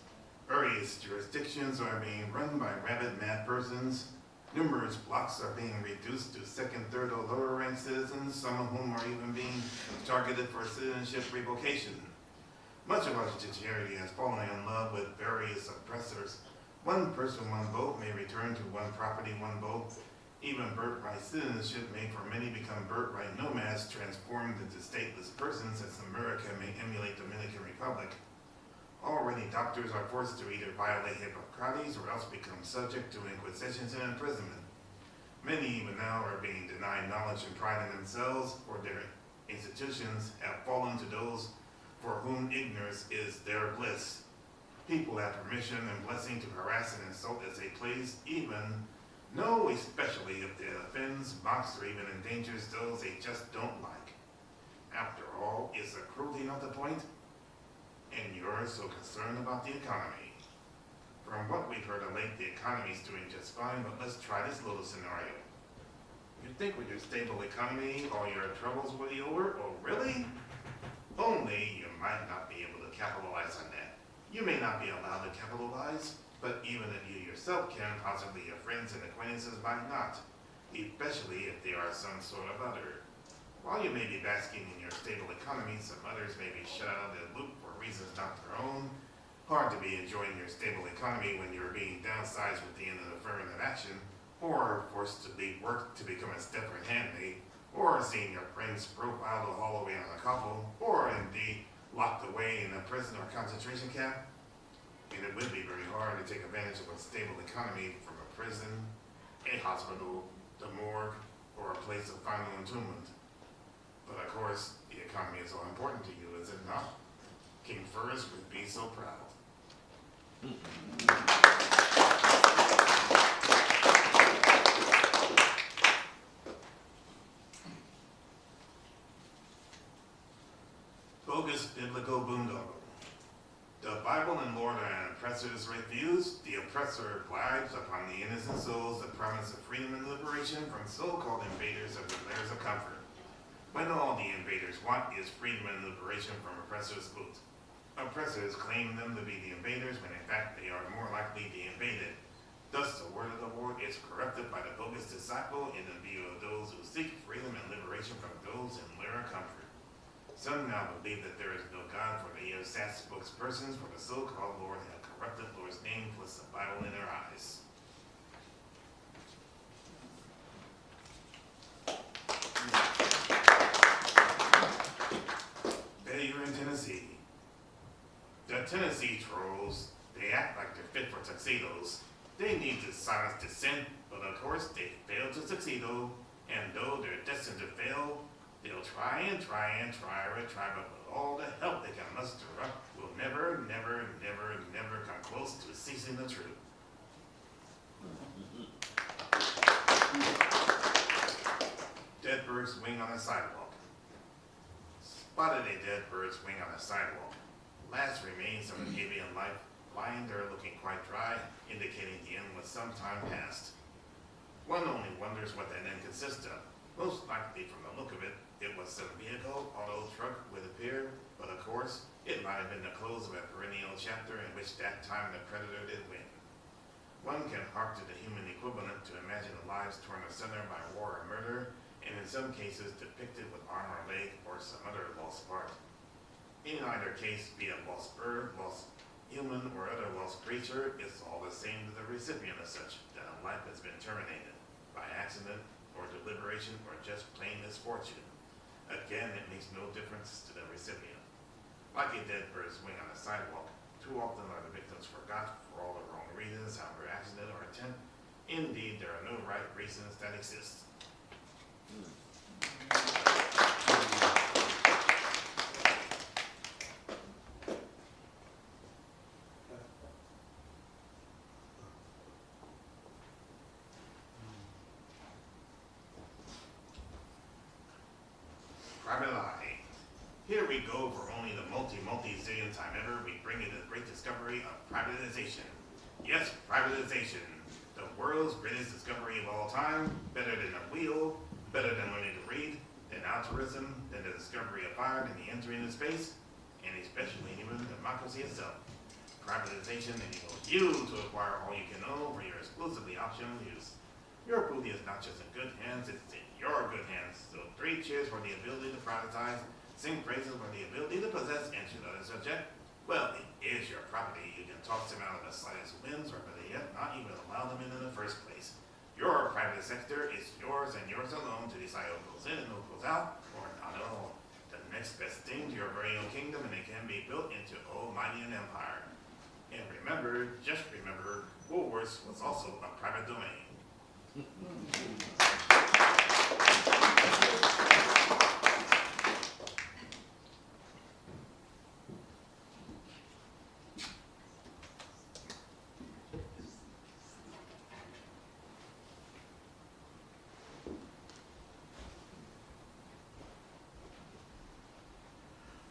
Various jurisdictions are being run by rabid mad persons. Numerous blocks are being reduced to second, third, or lower ranked citizens, some of whom are even being targeted for citizenship revocation. Much of our judiciary has fallen in love with various oppressors. One person, one vote may return to one property, one vote. Even birthright citizenship may for many become birthright nomads transformed into stateless persons, as America may emulate Dominican Republic. Already doctors are forced to either violate Hippocrates or else become subject to inquisitions and imprisonment. Many even now are being denied knowledge and pride in themselves, or their institutions have fallen to those for whom ignorance is their bliss. People have permission and blessing to harass and insult as they please, even know especially if it offends, mocks, or even endangers those they just don't like. After all, is the cruelty not the point? And you're so concerned about the economy. From what we've heard of late, the economy's doing just fine, but let's try this little scenario. You think with your stable economy, all your troubles will be over? Oh, really? Only you might not be able to capitalize on that. You may not be allowed to capitalize, but even if you yourself can, possibly your friends and acquaintances might not, especially if they are some sort of other. While you may be basking in your stable economy, some others may be shut out of the loop for reasons not their own. Hard to be enjoying your stable economy when you're being downsized with the end of affirmative action. or forced to leave work to become a stepper handmaid, or seeing your friends profiled or hauled away on a couple, or indeed locked away in a prison or concentration camp. And it would be very hard to take advantage of a stable economy from a prison, a hospital, the morgue, or a place of final entombment. But of course, the economy is all important to you, is it not? King Furs would be so proud. Bogus biblical boondoggle. The Bible and Lord are an oppressor's refuse. The oppressor glides upon the innocent souls the promise of freedom and liberation from so-called invaders of the lairs of comfort, when all the invaders want is freedom and liberation from oppressors' boot. Oppressors claim them to be the invaders when in fact they are more likely the invaded. Thus the word of the Lord is corrupted by the bogus disciple in the view of those who seek freedom and liberation from those in lair of comfort. Some now believe that there is no God, for they have sat spokespersons for the so-called Lord have corrupted Lord's name, puts the Bible in their eyes. Failure in Tennessee. The Tennessee trolls, they act like they're fit for tuxedos. They need to silence dissent, but of course they fail to succeedo, and though they're destined to fail, they'll try, but with all the help they can muster up, will never come close to ceasing the truth. Dead bird swing on a sidewalk. Spotted a dead bird swing on a sidewalk. Last remains of an avian life, lying there looking quite dry, indicating the end was some time past. One only wonders what that end consists of. Most likely, from the look of it, it was some vehicle, auto, truck would appear, but of course, it might have been the close of a perennial chapter in which that time the predator did win. One can hark to the human equivalent to imagine the lives torn asunder by war or murder, and in some cases depicted with arm or leg or some other lost part. In either case, be it lost bird, lost human, or other lost creature, it's all the same to the recipient as such, that a life has been terminated by accident, or deliberation, or just plain misfortune. Again, it makes no difference to the recipient. Like a dead bird swing on a sidewalk, too often are the victims forgot for all the wrong reasons, however accident or intent. Indeed, there are no right reasons that exist. Private eye. Here we go for only the multi-zillion time ever, we bring you the great discovery of privatization. Yes, privatization. The world's greatest discovery of all time, better than a wheel, better than learning to read, than altruism, than the discovery of fire, than the entry into space, and especially even democracy itself. Privatization enables you to acquire all you can know for your exclusively optional use. Your booty is not just in good hands, it's in your good hands. So 3 cheers for the ability to privatize, sing praises for the ability to possess, and should others object, well, it is your property. You can toss them out of the slightest whims, or better yet, not even allow them in the first place. Your private sector is yours and yours alone to decide who goes in and who goes out, or not at all. The next best thing to your very own kingdom, and it can be built into almighty an empire. And remember, just remember, Woolworths was also a private domain.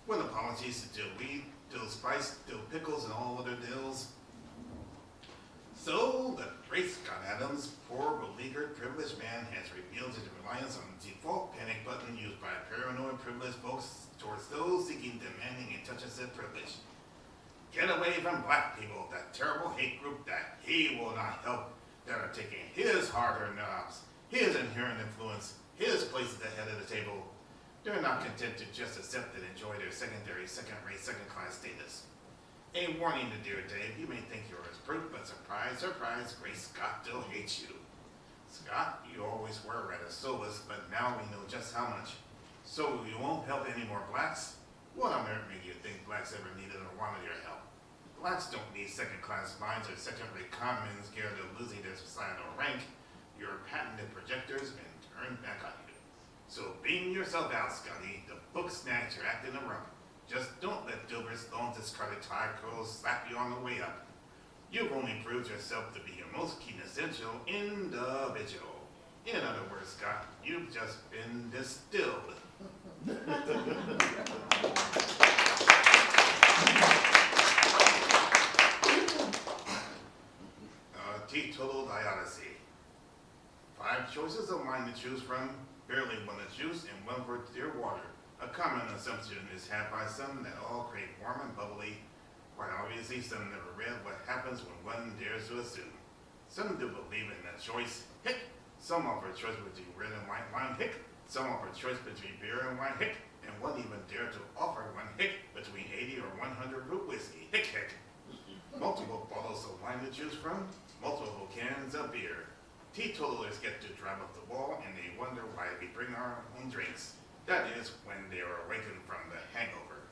With apologies to dill weed, dill spice, dill pickles, and all other dills. So, the great Scott Adams, poor, beleaguered, privileged man, has revealed his reliance on the default panic button used by paranoid, privileged folks towards those seeking, demanding, and touch of said privilege. Get away from black people, that terrible hate group that he will not help, that are taking his hard-earned knobs, his inherent influence, his place at the head of the table. They're not content to just accept and enjoy their secondary, second-rate, second-class status. A warning to dear Dave, you may think you're his proof, but surprise, surprise, Grace Scott still hates you. Scott, you always were rather soulless, but now we know just how much. So you won't help any more blacks? What on earth made you think blacks ever needed or wanted your help? Blacks don't need second-class minds or second-rate commons scared of losing their societal rank. Your patented projectors and turn back on you. So beam yourself out, Scotty. The book snacks you're acting a rump. Just don't let Gilbert Stone's discarded tie curls slap you on the way up. You've only proved yourself to be your most quintessential individual. In other words, Scott, you've just been distilled. Teetotal diodicy. 5 choices of wine to choose from, barely one to juice and one for clear water. A common assumption is had by some that all crave warm and bubbly, quite obviously some never read what happens when one dares to assume. Some do believe in that choice, hick. Some offer choice between red and white wine, hick. Some offer choice between beer and wine, hick. And one even dare to offer one, hick, between 80 or 100 root whiskey, hick, hick. Multiple bottles of wine to choose from, multiple cans of beer. Teetotalers get to drive up the wall and they wonder why we bring our own drinks. That is when they are awakened from the hangover.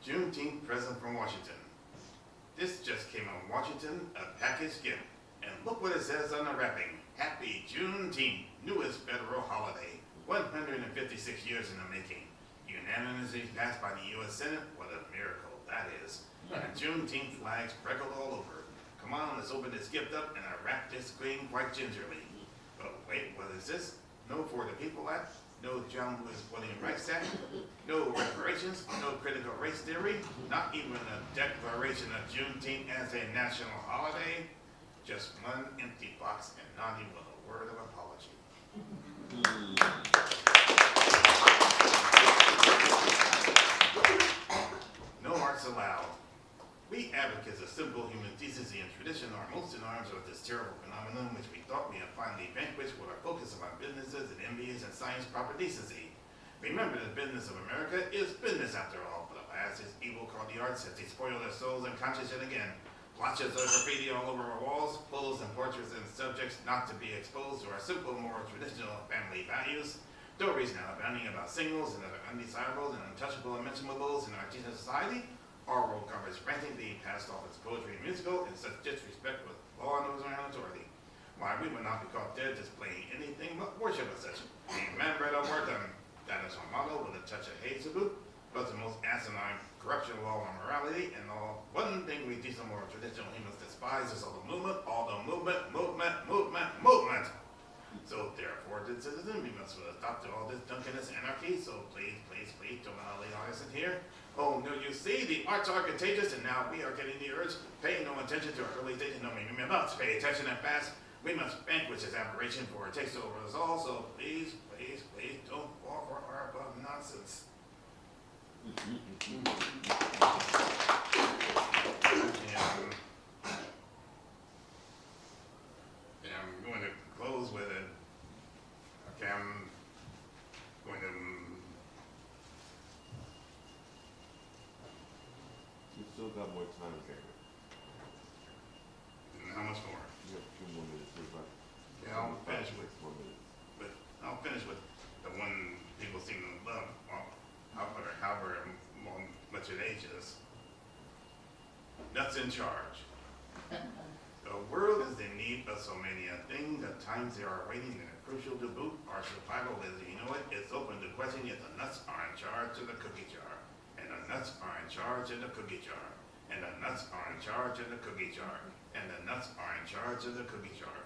Juneteenth present from Washington. This just came from Washington, a package gift. And look what it says on the wrapping. Happy Juneteenth, newest federal holiday. 156 years in the making. Unanimously passed by the U.S. Senate. What a miracle that is. And Juneteenth flags sprinkled all over. Come on, let's open this gift up and unwrap this screen quite gingerly. But wait, what is this? No For the People Act? No John Lewis Voting Rights Act? No reparations? No critical race theory? Not even a declaration of Juneteenth as a national holiday? Just one empty box and not even a word of apology. No arts allowed. We advocates of simple human decency and tradition are most in arms with this terrible phenomenon which we thought we had finally vanquished with our focus on businesses and MBAs and science proper decency. Remember, the business of America is business after all. For the last is evil called the arts as they spoil their souls and conscience yet again. Blotches of graffiti all over our walls, photos and portraits and subjects not to be exposed to our simple, more traditional family values. Stories now abounding about singles and other undesirables and untouchable and mentionables in our decent society. Oral coverage ranting being passed off as poetry and musical in such disrespect with law and around authority. Why, we would not be caught dead displaying anything but worship of such. Remember the word them. That is our motto with a touch of hate to boot, but the most asinine corruption of law and morality, and all one thing we decent more traditional humans despise is all the movement, movement. So therefore, good citizen, we must adopt all this drunkenness anarchy, so please, don't allow the audience in here. Oh, no, you see, the arts are contagious, and now we are getting the urge. Pay no attention to our early days, no, we must pay attention and fast. We must vanquish this aberration, for it takes over us all, so please, don't fall for our above nonsense. I'm going to close with it. Okay, I'm going to... You've still got more time, Garrett. How much more? You have 2 more minutes. Yeah, I'll finish with 4 minutes. I'll finish with the one people seem to love, however much it ages. Nuts in charge. The world is in need of so many a thing. The times they are waiting and are crucial to boot. Our survival, as you know it, is open to question, yet the nuts are in charge of the cookie jar. And the nuts are in charge of the cookie jar. And the nuts are in charge of the cookie jar. And the nuts are in charge of the cookie jar.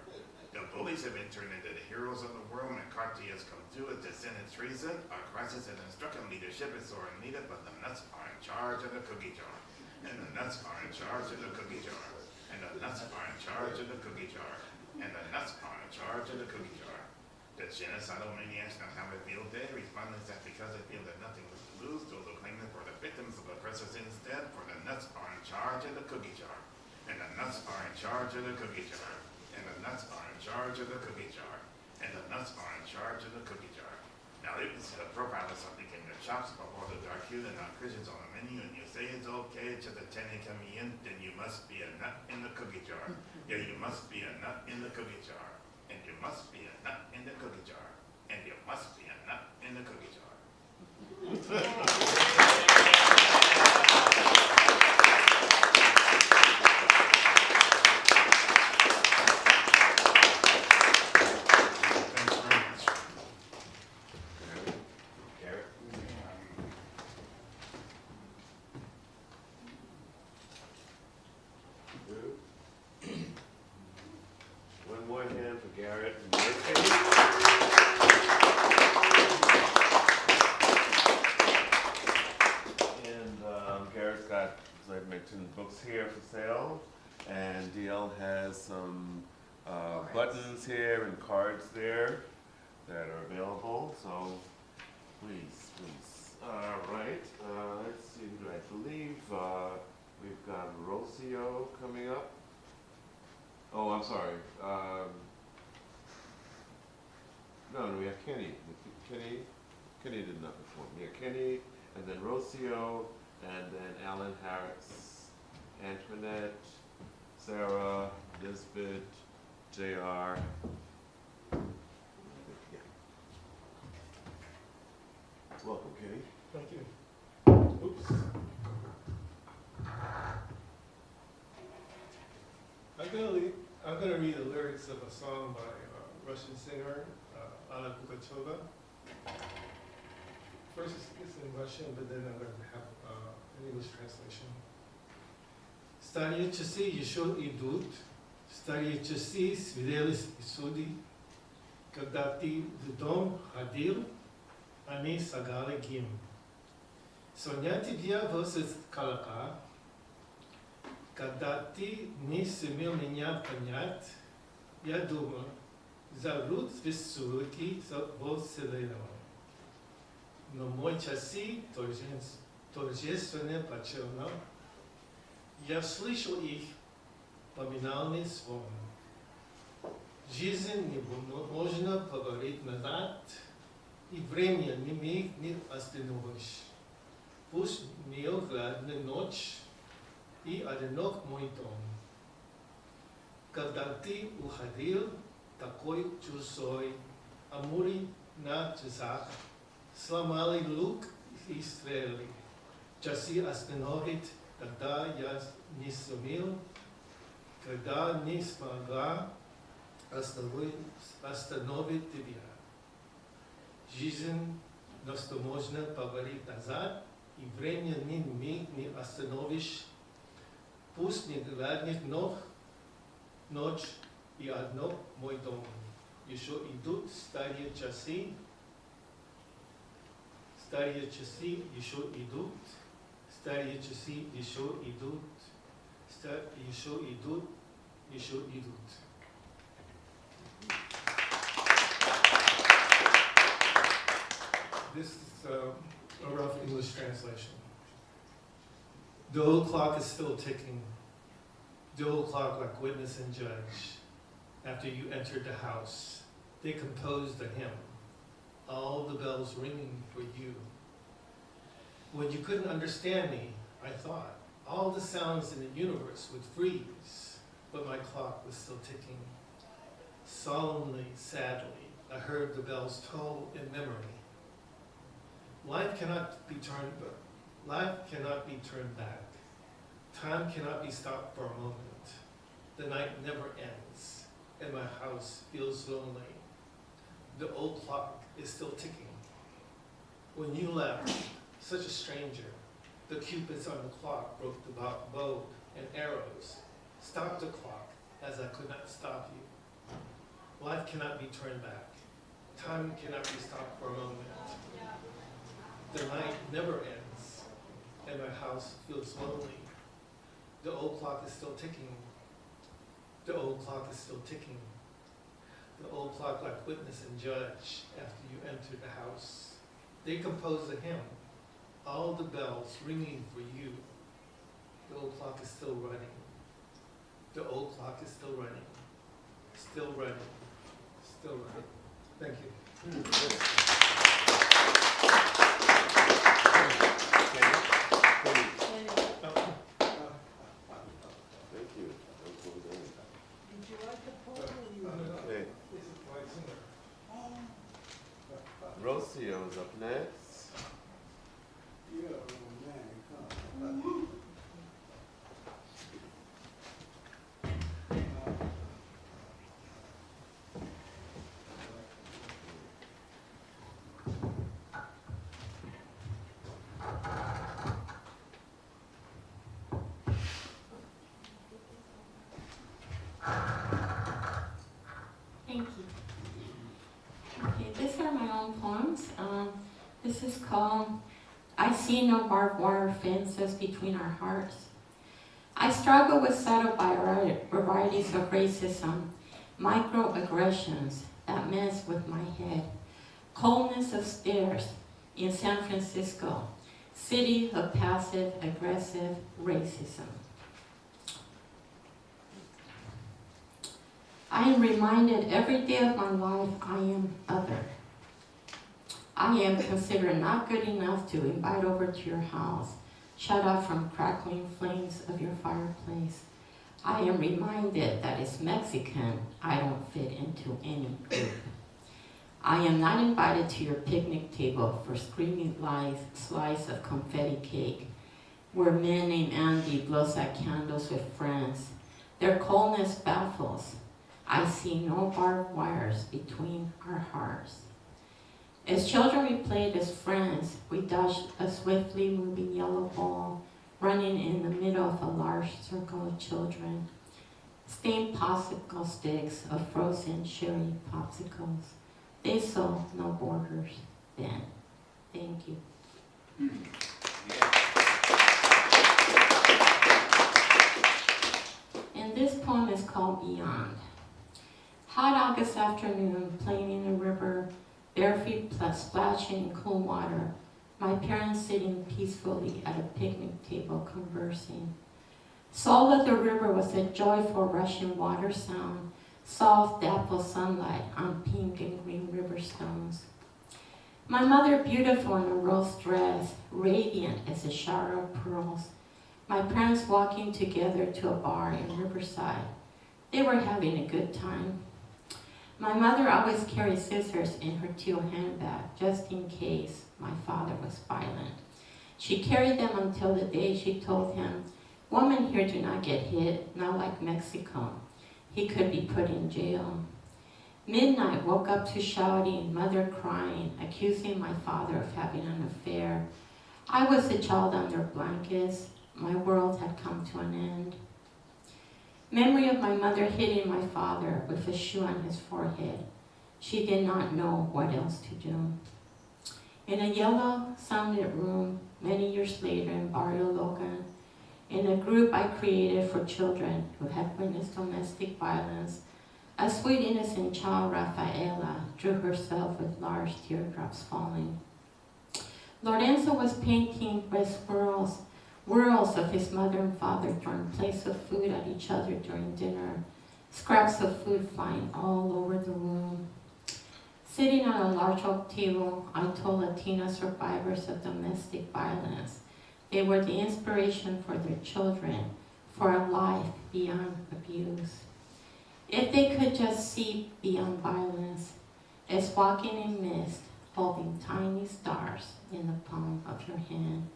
The bullies have been turned into the heroes of the world. McCarthy has come to it to send its treason. Our crisis has instructed leadership is sore needed, but the nuts are in charge of the cookie jar. And the nuts are in charge of the cookie jar. And the nuts are in charge of the cookie jar. And the nuts are in charge of the cookie jar. The genocidal maniacs now have a field day, responding that because they feel that nothing was to lose, those who claim it for the victims of oppressors instead, for the nuts are in charge of the cookie jar. And the nuts are in charge of the cookie jar. And the nuts are in charge of the cookie jar. And the nuts are in charge of the cookie jar. Now, if it's a profile of something in your chops about all the dark hues and non-Christians on the menu, and you say it's okay, it's just a tenant coming in, then you must be a nut in the cookie jar. Yeah, you must be a nut in the cookie jar. And you must be a nut in the cookie jar. And you must be a nut in the cookie jar. Thanks very much. Garrett? Good. One more hand for Garrett Murphy. And Garrett's got, as I mentioned, books here for sale. And DL has some buttons here and cards there that are available. So please. All right. Let's see. I believe we've got Rocio coming up. Oh, I'm sorry. No, we have Kenny. Kenny did not before me. Yeah, Kenny, and then Rocio, and then Alan Harris, Antoinette, Sarah, Lisbeth, JR. Yeah. Welcome, Kenny. Thank you. Oops. I'm gonna read the lyrics of a song by Russian singer Anna Pugacheva. First it's in Russian, but then I'm gonna have an English translation. Старые часы еще идут, старые часы свиделись и суди. Когда ты в дом ходил, они сагали гимн. Соня тебя возит колока. Когда ты не сумел меня понять, я думал, зовут высокий вот Вселенного. Но мой часы торжественно почернел. Я слышал их поминальный звон. Жизнь невозможно поверить назад, и время не остановишь. Пусть неогладная ночь, и одинок мой дом. Когда ты уходил, такой чужой, амури на часах, сломали лук и стрелы. Часы остановить, когда я не сумел, когда не смогла остановить тебя. Жизнь невозможно поверить назад, и время не остановишь. Пусть не гладнет ночь и одно мой дом. Еще идут старые часы еще идут, старые часы еще идут, еще идут. This is a rough English translation. The old clock is still ticking. The old clock like witness and judge. After you entered the house, they composed a hymn. All the bells ringing for you. When you couldn't understand me, I thought all the sounds in the universe would freeze, but my clock was still ticking. Solemnly, sadly, I heard the bells toll in memory. Life cannot be turned back. Time cannot be stopped for a moment. The night never ends, and my house feels lonely. The old clock is still ticking. When you left, such a stranger, the cupids on the clock broke the bow and arrows, stopped the clock as I could not stop you. Life cannot be turned back. Time cannot be stopped for a moment. The night never ends, and my house feels lonely. The old clock is still ticking. The old clock is still ticking. The old clock like witness and judge after you entered the house. They composed a hymn, all the bells ringing for you. The old clock is still running. The old clock is still running. Still running. Still running. Thank you. Rocio's up next. Thank you. Okay, these are my own poems. This is called I See No Barbed Wire Fences Between Our Hearts. I struggle with subtle varieties of racism, microaggressions that mess with my head, coldness of stares in San Francisco, city of passive aggressive racism. I am reminded every day of my life I am other. I am considered not good enough to invite over to your house, shut off from crackling flames of your fireplace. I am reminded that as Mexican, I don't fit into any group. I am not invited to your picnic table for screaming slice of confetti cake, where men named Andy blows out candles with friends. Their coldness baffles. I see no barbed wires between our hearts. As children, we played as friends. We dodged a swiftly moving yellow ball, running in the middle of a large circle of children. Stained popsicle sticks of frozen cherry popsicles. They saw no borders then. Thank you. And this poem is called Beyond. Hot August afternoon, playing in a river, bare feet splashing in cool water, my parents sitting peacefully at a picnic table conversing. Soul of the river was a joyful rushing water sound, soft dappled sunlight on pink and green river stones. My mother beautiful in a rose dress, radiant as a shower of pearls. My parents walking together to a bar in Riverside. They were having a good time. My mother always carried scissors in her teal handbag, just in case my father was violent. She carried them until the day she told him, "Women here do not get hit, not like Mexico." He could be put in jail. Midnight, woke up to shouting, mother crying, accusing my father of having an affair. I was a child under blankets. My world had come to an end. Memory of my mother hitting my father with a shoe on his forehead. She did not know what else to do. In a yellow, sunlit room, many years later in Barrio Logan, in a group I created for children who had witnessed domestic violence, a sweet innocent child, Rafaela, drew herself with large teardrops falling. Lorenzo was painting with whirls of his mother and father throwing plates of food at each other during dinner, scraps of food flying all over the room. Sitting on a large oak table, I told Latina survivors of domestic violence they were the inspiration for their children, for a life beyond abuse. If they could just see beyond violence, as walking in mist, holding tiny stars in the palm of your hand.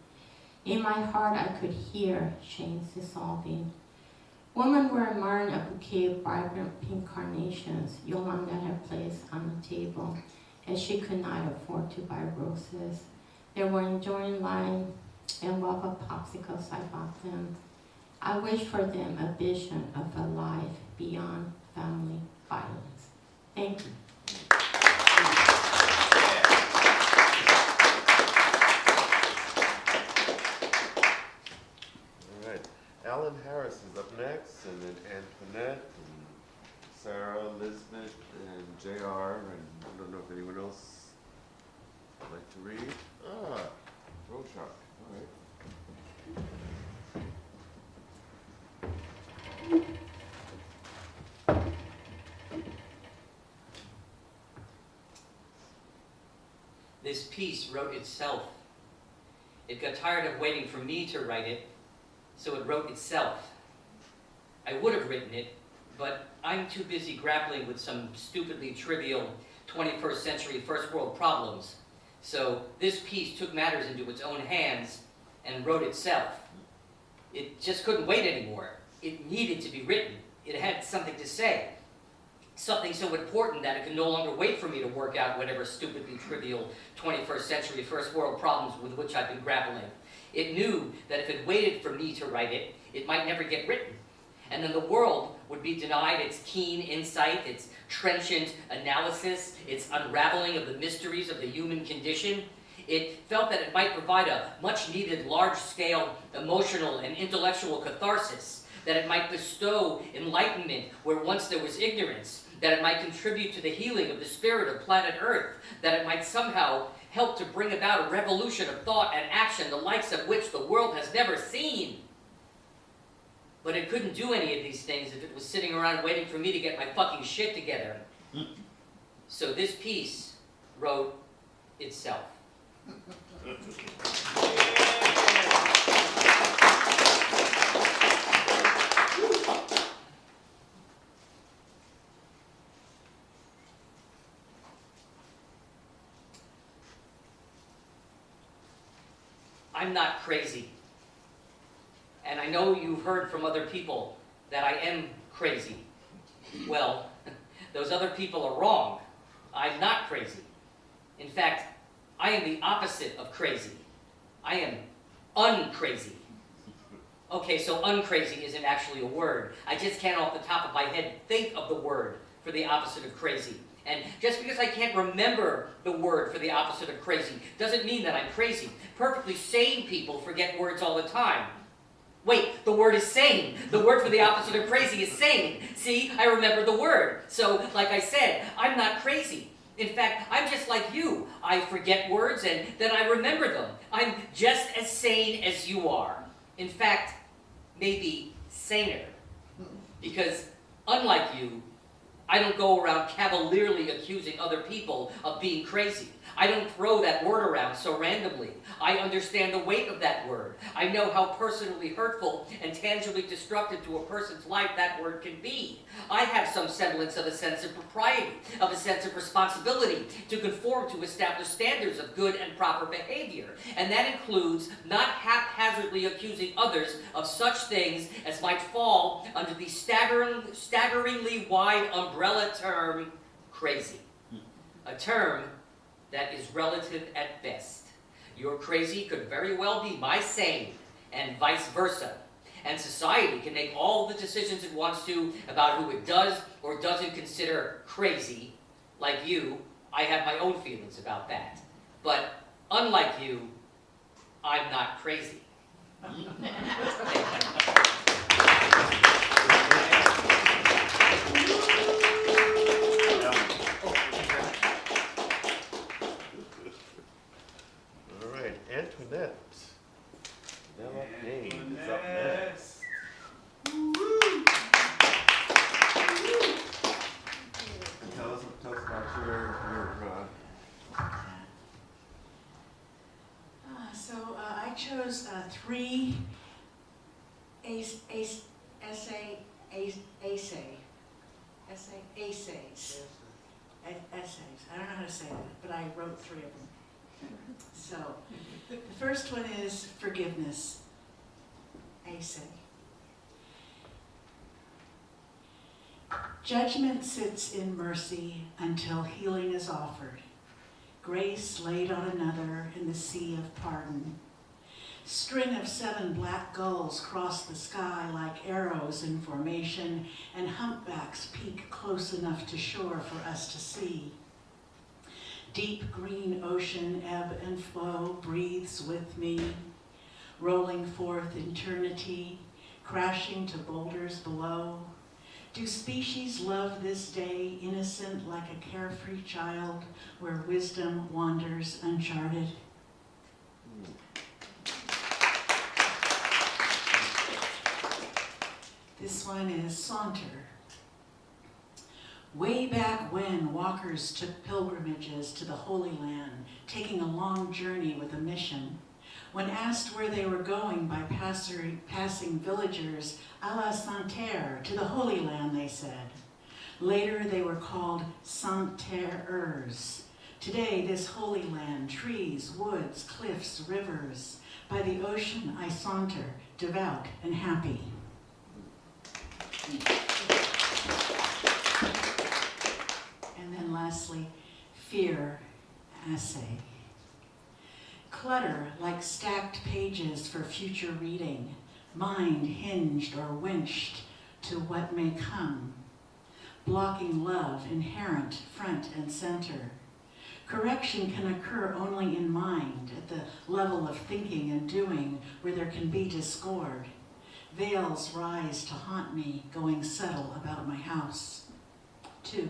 In my heart, I could hear chains dissolving. Women were admiring a bouquet of vibrant pink carnations Yolanda had placed on the table, as she could not afford to buy roses. They were enjoying lime and guava popsicles I bought them. I wish for them a vision of a life beyond family violence. Thank you. Alan Harris is up next, and then Antoinette, and Sarah, Elizabeth, and JR, and I don't know if anyone else would like to read. Rorschach, all right. This piece wrote itself. It got tired of waiting for me to write it, so it wrote itself. I would have written it, but I'm too busy grappling with some stupidly trivial 21st century first world problems. So this piece took matters into its own hands and wrote itself. It just couldn't wait anymore. It needed to be written. It had something to say. Something so important that it could no longer wait for me to work out whatever stupidly trivial 21st century first world problems with which I've been grappling. It knew that if it waited for me to write it, it might never get written. And then the world would be denied its keen insight, its trenchant analysis, its unraveling of the mysteries of the human condition. It felt that it might provide a much-needed large-scale emotional and intellectual catharsis, that it might bestow enlightenment where once there was ignorance, that it might contribute to the healing of the spirit of planet Earth, that it might somehow help to bring about a revolution of thought and action, the likes of which the world has never seen. But it couldn't do any of these things if it was sitting around waiting for me to get my fucking shit together. So this piece wrote itself. I'm not crazy. And I know you've heard from other people that I am crazy. Well, those other people are wrong. I'm not crazy. In fact, I am the opposite of crazy. I am uncrazy. Okay, so uncrazy isn't actually a word. I just can't off the top of my head think of the word for the opposite of crazy. And just because I can't remember the word for the opposite of crazy doesn't mean that I'm crazy. Perfectly sane people forget words all the time. Wait, the word is sane. The word for the opposite of crazy is sane. See, I remember the word. So, like I said, I'm not crazy. In fact, I'm just like you. I forget words and then I remember them. I'm just as sane as you are. In fact, maybe saner. Because unlike you, I don't go around cavalierly accusing other people of being crazy. I don't throw that word around so randomly. I understand the weight of that word. I know how personally hurtful and tangibly destructive to a person's life that word can be. I have some semblance of a sense of propriety, of a sense of responsibility to conform to established standards of good and proper behavior. And that includes not haphazardly accusing others of such things as might fall under the staggeringly wide umbrella term, crazy. A term that is relative at best. Your crazy could very well be my sane, and vice versa. And society can make all the decisions it wants to about who it does or doesn't consider crazy. Like you, I have my own feelings about that. But unlike you, I'm not crazy. Antoinette. Now James is up next. Tell us about your So I chose 3 essays. I don't know how to say that, but I wrote 3 of them. So, the first one is forgiveness. Essay. Judgment sits in mercy until healing is offered. Grace laid on another in the sea of pardon. String of 7 black gulls cross the sky like arrows in formation, and humpbacks peek close enough to shore for us to see. Deep green ocean ebb and flow breathes with me, rolling forth eternity, crashing to boulders below. Do species love this day, innocent like a carefree child, where wisdom wanders uncharted? This one is Saunter. Way back when walkers took pilgrimages to the Holy Land, taking a long journey with a mission. When asked where they were going by passing villagers, à la Santerre, to the Holy Land, they said. Later they were called satirist. Today, this holy land, trees, woods, cliffs, rivers. By the ocean I saunter, devout and happy. And then lastly, fear essay. Clutter like stacked pages for future reading, mind hinged or winched to what may come, blocking love inherent front and center. Correction can occur only in mind, at the level of thinking and doing, where there can be discord. Veils rise to haunt me, going subtle about my house. 2.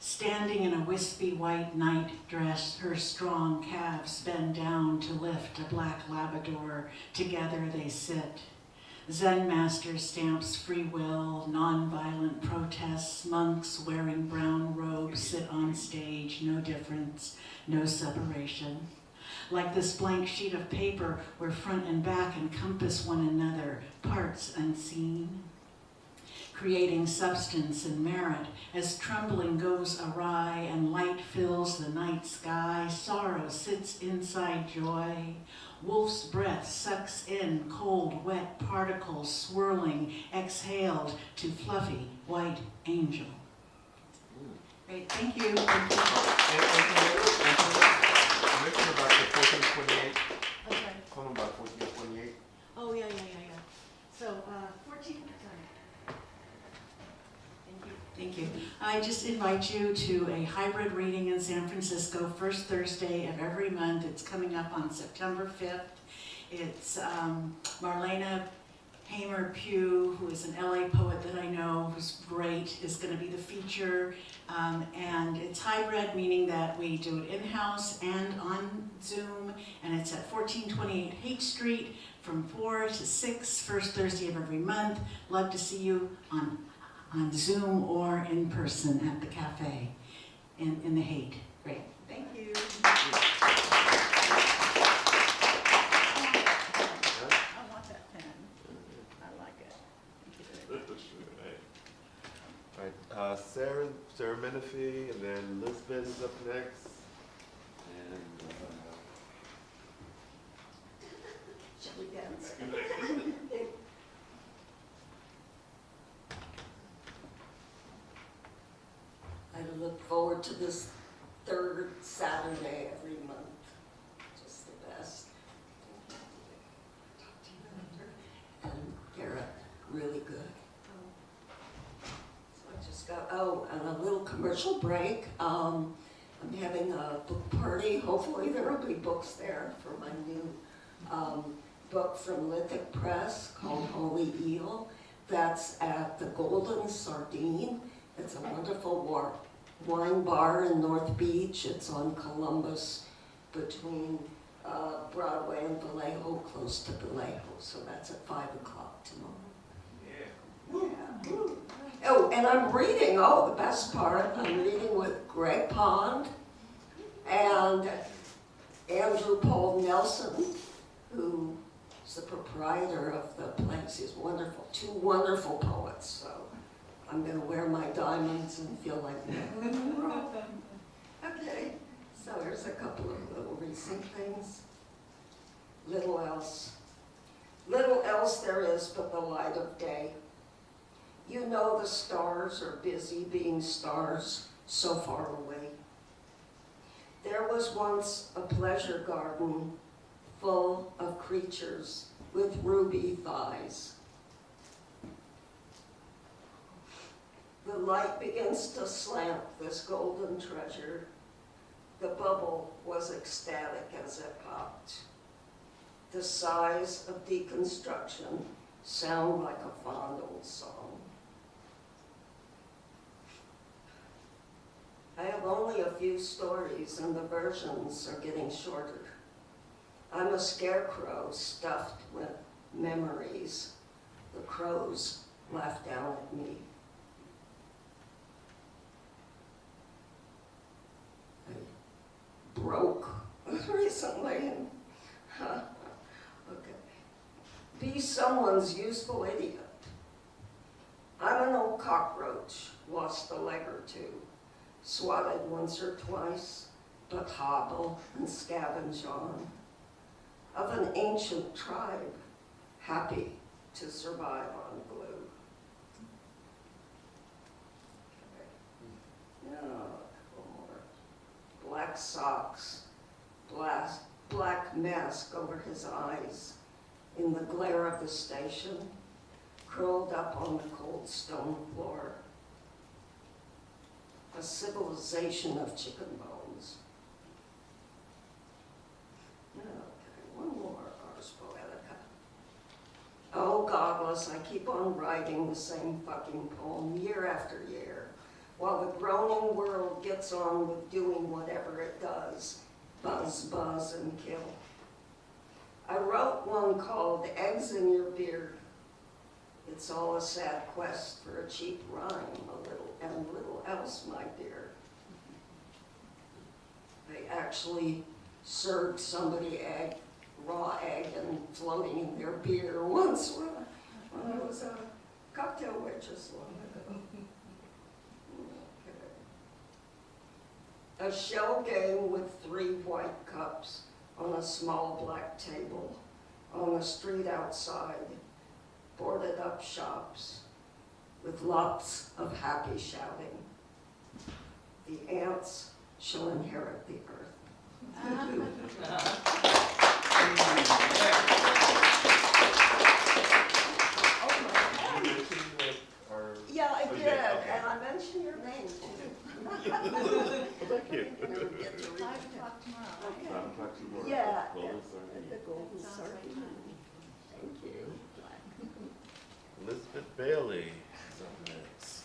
Standing in a wispy white night dress, her strong calves bend down to lift a black Labrador. Together they sit. Zen master stamps free will, non-violent protests, monks wearing brown robes sit on stage, no difference, no separation. Like this blank sheet of paper where front and back encompass one another, parts unseen. Creating substance and merit as trembling goes awry and light fills the night sky, sorrow sits inside joy. Wolf's breath sucks in cold, wet particles swirling, exhaled to fluffy white angel. Great, thank you. Thank you. Mention about the 1428. Okay. Tell them about 1428. Oh, yeah. So, 14, sorry. Thank you. I just invite you to a hybrid reading in San Francisco, first Thursday of every month. It's coming up on September 5th. It's Marlena Hamer Pugh, who is an LA poet that I know, who's great, is going to be the feature. And it's hybrid, meaning that we do it in-house and on Zoom, and it's at 1428 Haight Street from 4 to 6, first Thursday of every month. Love to see you on Zoom or in person at the cafe in the Haight. Great. Thank you. I want that pen. I like it. All right, Sarah Menifee, and then Lisbon's up next. And shall we dance? I look forward to this third Saturday every month. Just the best. And Garrett, really good. So I just got, and a little commercial break. I'm having a book party. Hopefully there will be books there for my new book from Lithic Press called Holy Eel. That's at the Golden Sardine. It's a wonderful wine bar in North Beach. It's on Columbus between Broadway and Vallejo, close to Vallejo. So that's at 5 o'clock tomorrow. Yeah. Oh, and I'm reading, the best part, I'm reading with Greg Pond and Andrew Paul Nelson, who is the proprietor of the place. He's wonderful, 2 wonderful poets. So I'm going to wear my diamonds and feel like Marilyn Monroe. Okay, so here's a couple of little recent things. Little else there is but the light of day. You know the stars are busy being stars so far away. There was once a pleasure garden full of creatures with ruby thighs. The light begins to slant this golden treasure. The bubble was ecstatic as it popped. The sighs of deconstruction sound like a fond old song. I have only a few stories and the versions are getting shorter. I'm a scarecrow stuffed with memories. The crows laugh down at me. I broke recently. Okay. Be someone's useful idiot. I'm an old cockroach lost a leg or two, swatted once or twice, but hobble and scavenge on. Of an ancient tribe, happy to survive on glue. Okay. Yeah, a couple more. Black socks, black mask over his eyes, in the glare of the station, curled up on the cold stone floor. A civilization of chicken bones. Okay, one more Ars Poetica. Oh, godless, I keep on writing the same fucking poem year after year, while the groaning world gets on with doing whatever it does, buzz, buzz, and kill. I wrote one called Eggs in Your Beard. It's all a sad quest for a cheap rhyme, and little else, my dear. They actually served somebody raw egg and floating in their beer once when I was a cocktail waitress long ago. Okay. A shell game with 3 white cups on a small black table on the street outside, boarded up shops with lots of happy shouting. The ants shall inherit the earth. Yeah, I did, and I mentioned your name too. Thank you. 5 o'clock tomorrow. Yeah, Golden and the golden sardine. Thank you. Elizabeth Bailey is up next.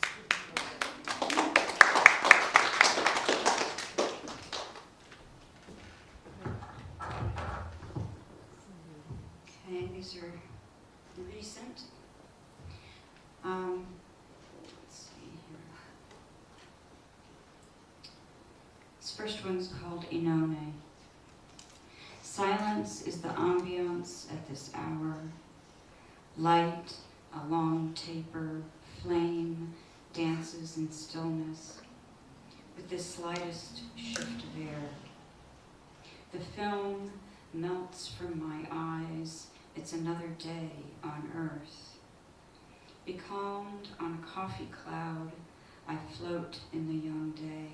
Okay, these are recent. Let's see here. This first one's called Inone. Silence is the ambiance at this hour. Light, a long taper, flame, dances in stillness, with the slightest shift of air. The film melts from my eyes. It's another day on earth. Becalmed on a coffee cloud, I float in the young day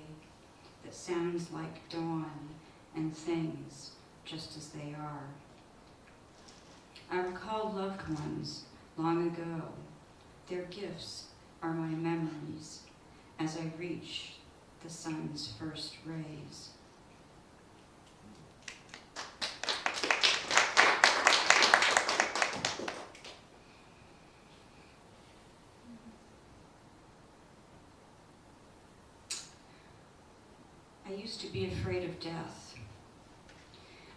that sounds like dawn and things just as they are. I recall loved ones long ago. Their gifts are my memories as I reach the sun's first rays. I used to be afraid of death.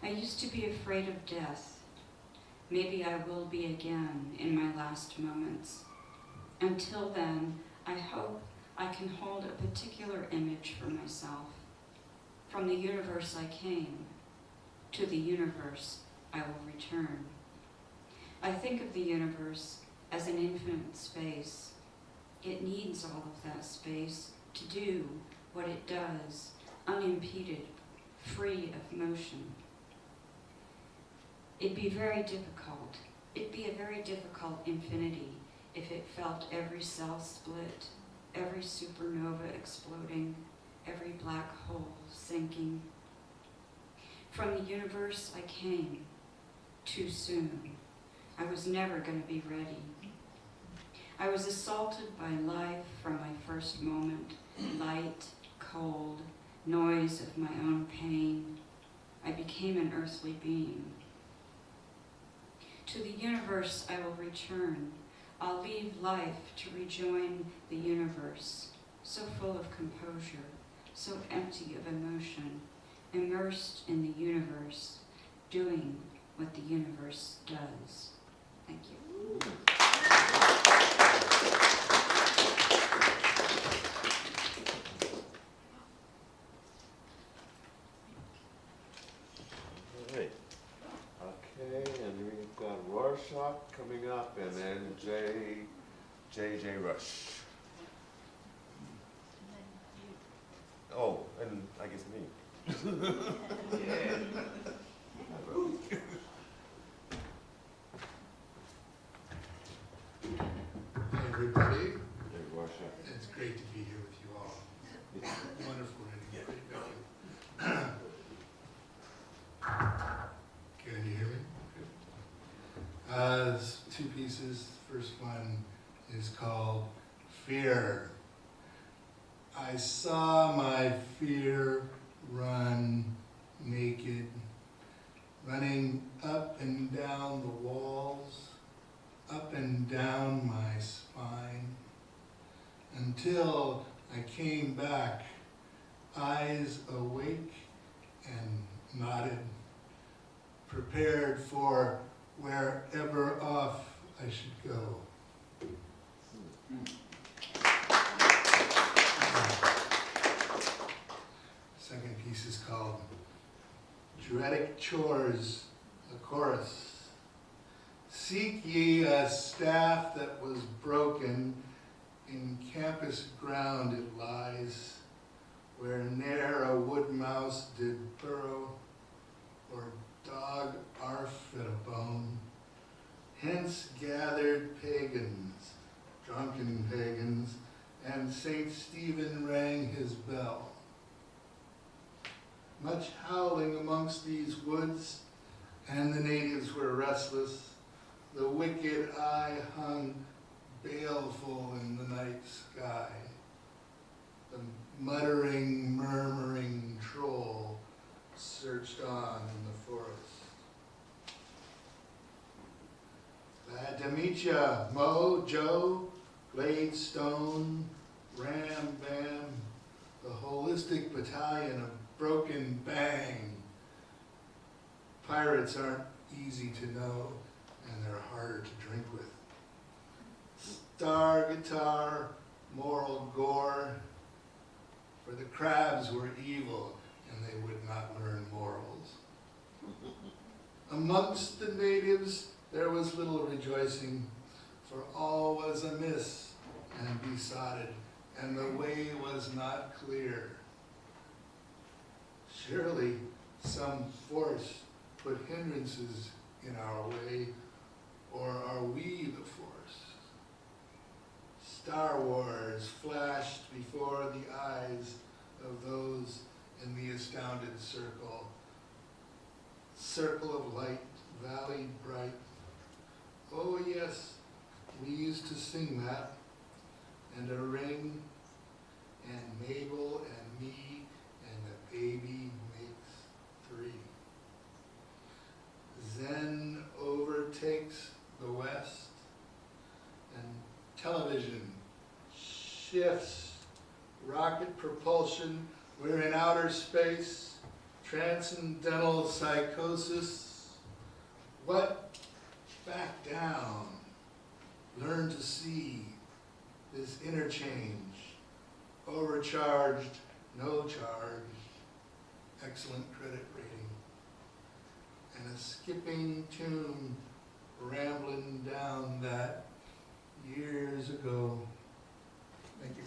I used to be afraid of death. Maybe I will be again in my last moments. Until then, I hope I can hold a particular image for myself. From the universe I came, to the universe I will return. I think of the universe as an infinite space. It needs all of that space to do what it does, unimpeded, free of motion. It'd be a very difficult infinity if it felt every cell split, every supernova exploding, every black hole sinking. From the universe I came, too soon. I was never going to be ready. I was assaulted by life from my first moment, light, cold, noise of my own pain. I became an earthly being. To the universe I will return. I'll leave life to rejoin the universe, so full of composure, so empty of emotion, immersed in the universe, doing what the universe does. Thank you. All right. Okay, and we've got Rorschach coming up, and then J.J. Rush. Hey everybody, it's great to be here with you all. Wonderful reading, great value. Can you hear me? There's two pieces. The first one is called Fear. I saw my fear run naked, running up and down the walls, up and down my spine, until I came back, eyes awake and nodded, prepared for wherever off I should go. Second piece is called Druidic Chores, a chorus. Seek ye a staff that was broken, in campus ground it lies, where ne'er a wood mouse did burrow, or dog arf at a bone. Hence gathered pagans, drunken pagans, and St. Stephen rang his bell. Much howling amongst these woods, and the natives were restless. The wicked eye hung baleful in the night sky. The muttering, murmuring troll searched on in the forest. Glad to meet ya, Mo, Joe, Gladestone, Ram Bam, the holistic battalion of Broken Bang. Pirates aren't easy to know, and they're harder to drink with. Star guitar, moral gore, for the crabs were evil, and they would not learn morals. Amongst the natives there was little rejoicing, for all was amiss and besotted, and the way was not clear. Surely some force put hindrances in our way, or are we the force? Star Wars flashed before the eyes of those in the astounded circle. Circle of light, valley bright. Oh yes, we used to sing that. And a ring, and Mabel and me, and a baby makes 3. Zen overtakes the West, and television shifts, rocket propulsion, we're in outer space, transcendental psychosis. What? Back down, learn to see this interchange, overcharged, no charge, excellent credit rating, and a skipping tune rambling down that years ago. Thank you.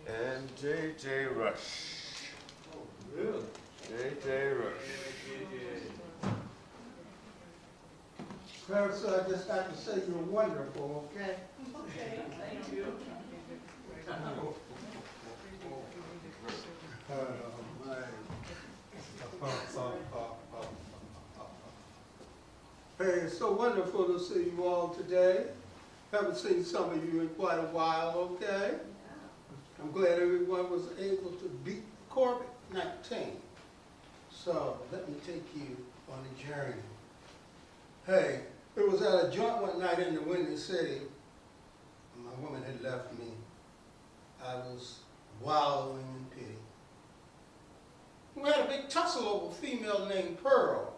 And J.J. Rush. Oh, really? J.J. Rush. Clarissa, I just got to say you're wonderful, okay? Okay, thank you. Hey, it's so wonderful to see you all today. Haven't seen some of you in quite a while, okay? I'm glad everyone was able to beat COVID-19. So let me take you on a journey. Hey, it was at a joint one night in the Windy City. My woman had left me. I was wallowing in pity. We had a big tussle over a female named Pearl.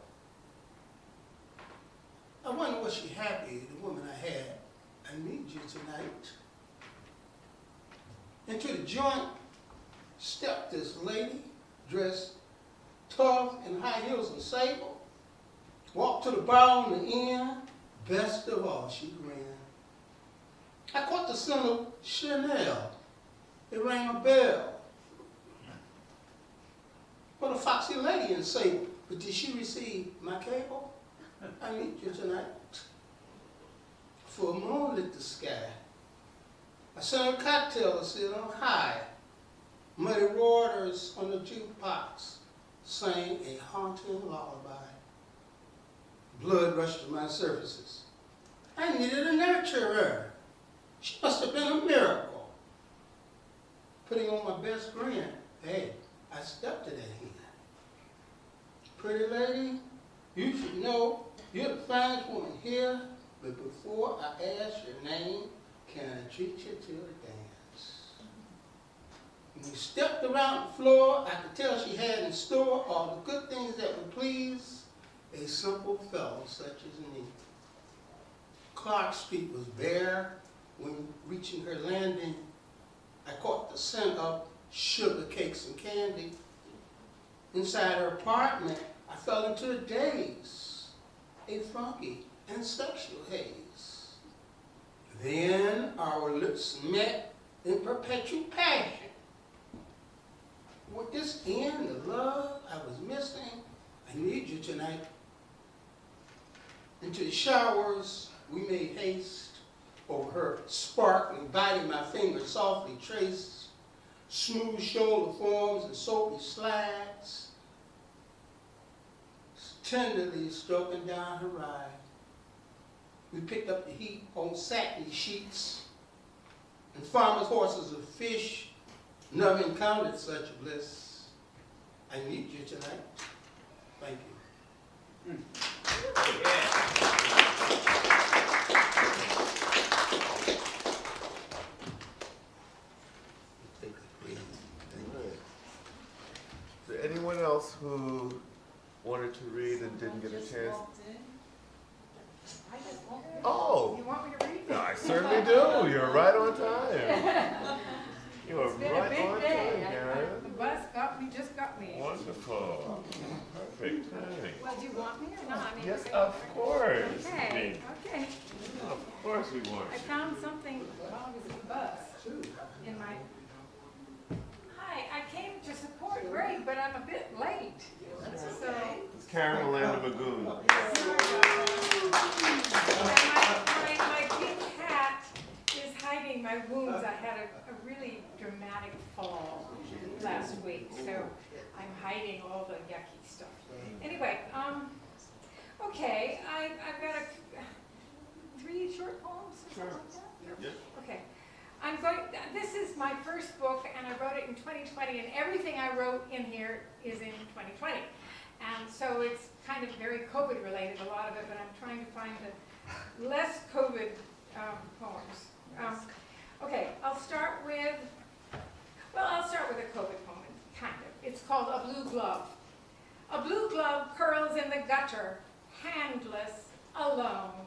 I wonder was she happy, the woman I had. I need you tonight. Into the joint stepped this lady dressed tough in high heels and sable. Walked to the bar on the end, Best of all, she grinned. I caught the scent of Chanel. It rang a bell. What a foxy lady in sable. But did she receive my cable? I meet you tonight. Full moon lit the sky. I sent her cocktail to sit on high. Muddy waters on the jukebox sang a haunting lullaby. Blood rushed to my surfaces. I needed a nurturer. She must have been a miracle. Putting on my best grin, hey, I stepped to that hand. Pretty lady, you should know you're the finest woman here, but before I ask your name, can I treat you to a dance? When we stepped around the floor, I could tell she had in store all the good things that would please a simple fellow such as me. Clark Street was bare. When reaching her landing, I caught the scent of sugar cakes and candy. Inside her apartment, I fell into a daze, a funky and sexual haze. Then our lips met in perpetual passion. Would this end the love I was missing? I need you tonight. Into the showers, we made haste. Over her sparkling body, my fingers softly traced smooth shoulder forms and soapy slides, tenderly stroking down her ride. We picked up the heat on satin sheets and farmers' horses of fish. Never encountered such bliss. I need you tonight. Thank you. Is there anyone else who wanted to read and didn't get a chance? Oh! You want me to read? I certainly do. You're right on time. You are It's been right a big on day. time, Garrett. The bus just got me. Wonderful. Perfect timing. Well, do you want me or not? I mean, Yes, of course. Okay, I mean, okay. of course we want I you. found something while I was in the bus in my... Hi, I came to support Greg, but I'm a bit late. So... It's Karen Orlando Magoon. My big hat is hiding my wounds. I had a really dramatic fall last week, so I'm hiding all the yucky stuff. Anyway, okay, I've got 3 short poems or something like that? Yep. Okay. This is my first book, and I wrote it in 2020, and everything I wrote in here is in 2020. And so it's kind of very COVID related, a lot of it, but I'm trying to find the less COVID poems. Okay, I'll start with a COVID poem, kind of. It's called A Blue Glove. A blue glove curls in the gutter, handless, alone.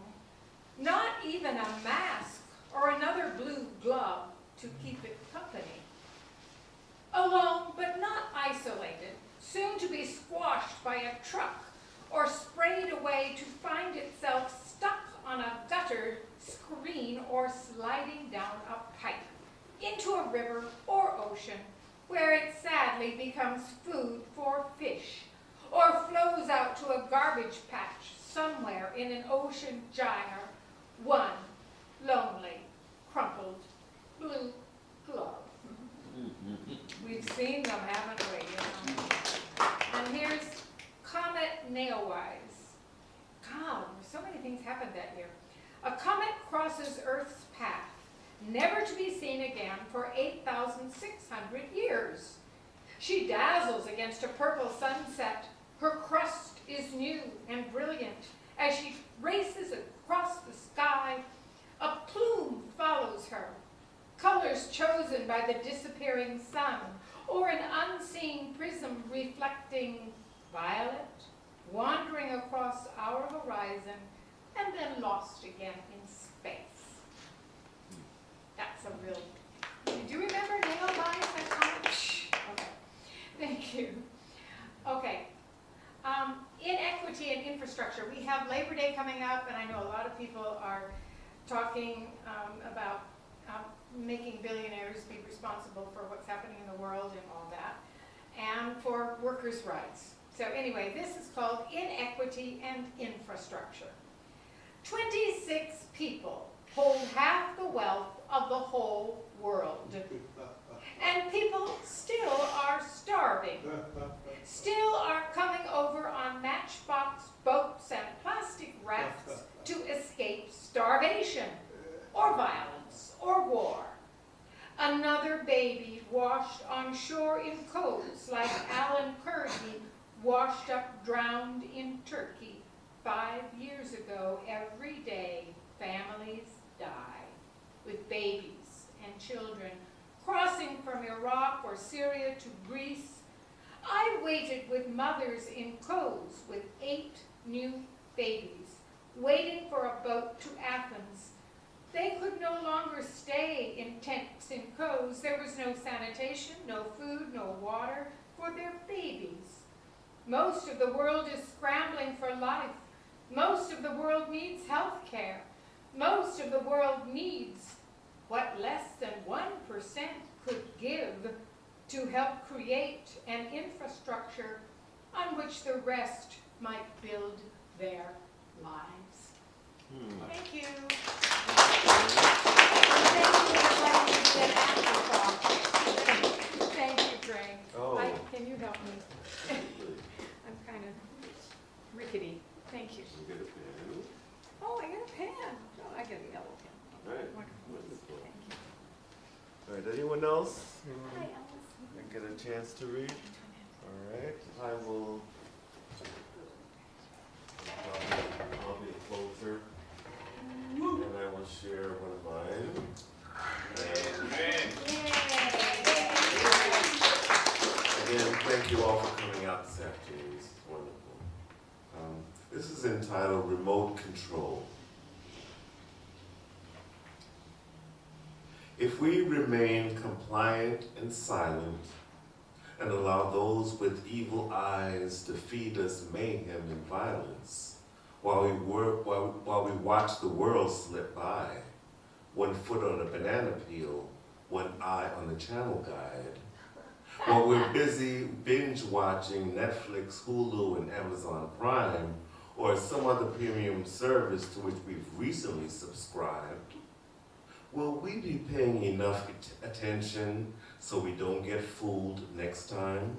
Not even a mask or another blue glove to keep it company. Alone, but not isolated, soon to be squashed by a truck or sprayed away to find itself stuck on a gutter screen or sliding down a pipe into a river or ocean where it sadly becomes food for fish or flows out to a garbage patch somewhere in an ocean gyre. One lonely, crumpled blue glove. We've seen them, haven't we? And here's Comet Nailwise. God, so many things happened that year. A comet crosses Earth's path, never to be seen again for 8,600 years. She dazzles against a purple sunset. Her crust is new and brilliant. As she races across the sky, a plume follows her, colors chosen by the disappearing sun, or an unseen prism reflecting violet, wandering across our horizon, and then lost again in space. That's a real... Do you remember Nailwise? Okay, thank you. Okay, inequity and infrastructure. We have Labor Day coming up, and I know a lot of people talking about making billionaires be responsible for what's happening in the world and all that, and for workers' rights. So anyway, this is called Inequity and Infrastructure. 26 people hold half the wealth of the whole world. And people still are starving, still are coming over on matchbox boats and plastic rafts to escape starvation, or violence, or war. Another baby washed on shore in coves like Alan Kurdi washed up drowned in Turkey 5 years ago. Every day, families die, with babies and children crossing from Iraq or Syria to Greece. I waited with mothers in coves with 8 new babies, waiting for a boat to Athens. They could no longer stay in tents in coves. There was no sanitation, no food, no water for their babies. Most of the world is scrambling for life. Most of the world needs health care. Most of the world needs what less than 1% could give to help create an infrastructure on which the rest might build their lives. Thank you. Thank you, Greg. Oh. Can you help me? I'm kind of rickety. Thank you. You get a pen. Oh, I got a pen. Oh, I got a yellow pen. All right. Wonderful. Thank you. All right, anyone else Hi, Alice. didn't get a chance to read? All right, I will. I'll be a closer, and I will share one of mine. Again, thank you all for coming out this afternoon. This is wonderful. This is entitled Remote Control. If we remain compliant and silent and allow those with evil eyes to feed us mayhem and violence while we watch the world slip by, one foot on a banana peel, one eye on the channel guide, while we're busy binge watching Netflix, Hulu, and Amazon Prime, or some other premium service to which we've recently subscribed, will we be paying enough attention so we don't get fooled next time?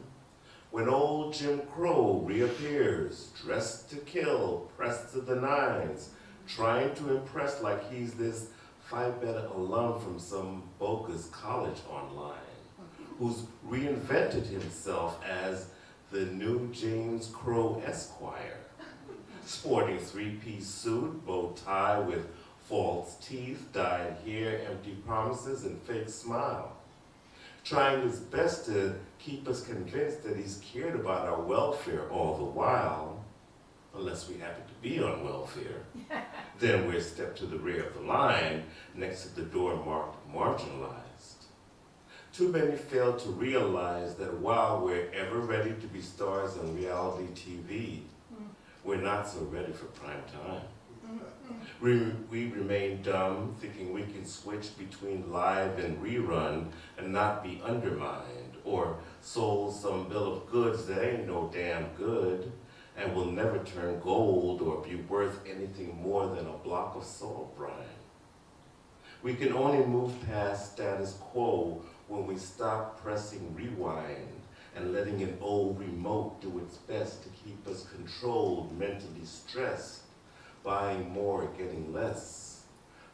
When old Jim Crow reappears, dressed to kill, pressed to the nines, trying to impress like he's this Phi Beta alum from some bogus college online, who's reinvented himself as the new James Crow Esquire, sporting 3-piece suit, bow tie with false teeth, dyed hair, empty promises, and fake smile, trying his best to keep us convinced that he's cared about our welfare all the while, unless we happen to be on welfare. Then we're stepped to the rear of the line, next to the door marked marginalized. Too many fail to realize that while we're ever ready to be stars on reality TV, we're not so ready for prime time. We remain dumb, thinking we can switch between live and rerun and not be undermined, or sold some bill of goods that ain't no damn good and will never turn gold or be worth anything more than a block of salt brine. We can only move past status quo when we stop pressing rewind and letting an old remote do its best to keep us controlled, mentally stressed, buying more, getting less,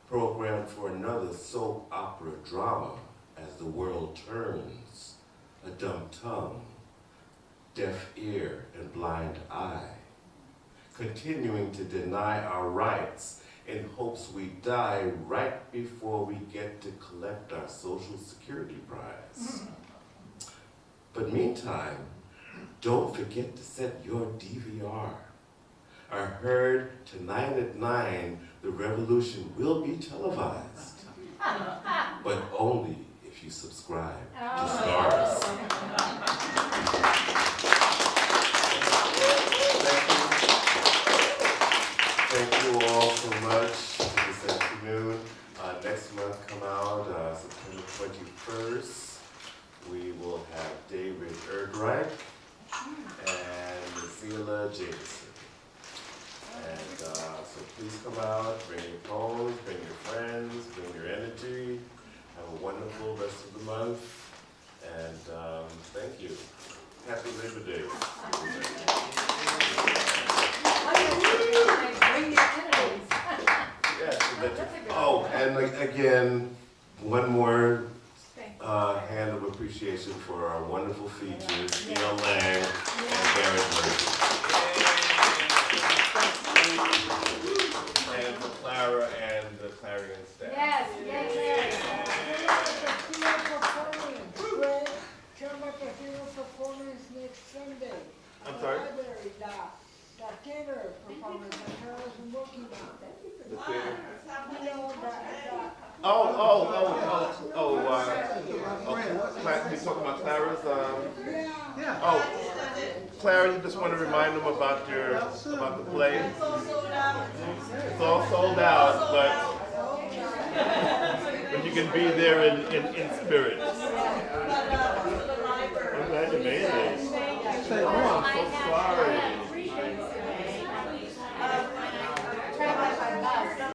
programmed for another soap opera drama as the world turns, a dumb tongue, deaf ear, and blind eye, continuing to deny our rights in hopes we die right before we get to collect our Social Security prize. But meantime, don't forget to set your DVR. I heard tonight at 9, the revolution will be televised, but only if you subscribe to Stars. Thank you all so much this afternoon. next month come out, September 21st. We will have David Erdreich and Zila Jameson. And so please come out, bring your poems, bring your friends, bring your energy. Have a wonderful rest of the month. And thank you. Happy Labor Day. Oh, and again, one more hand of appreciation for our wonderful features, Neil Lang and Garrett Murphy. And for Clara and the Clarion staff. Yes, yes, yes. Tell me about the hero performance next Sunday. I'm sorry? Library, the theater performance that Carol's been working on. The theater? You know, You talking about Clara's? Yeah. Oh, Clara, you just want to remind them about the play? It's all sold out, but you can be there in spirit. I'm glad you made it. I'm so sorry.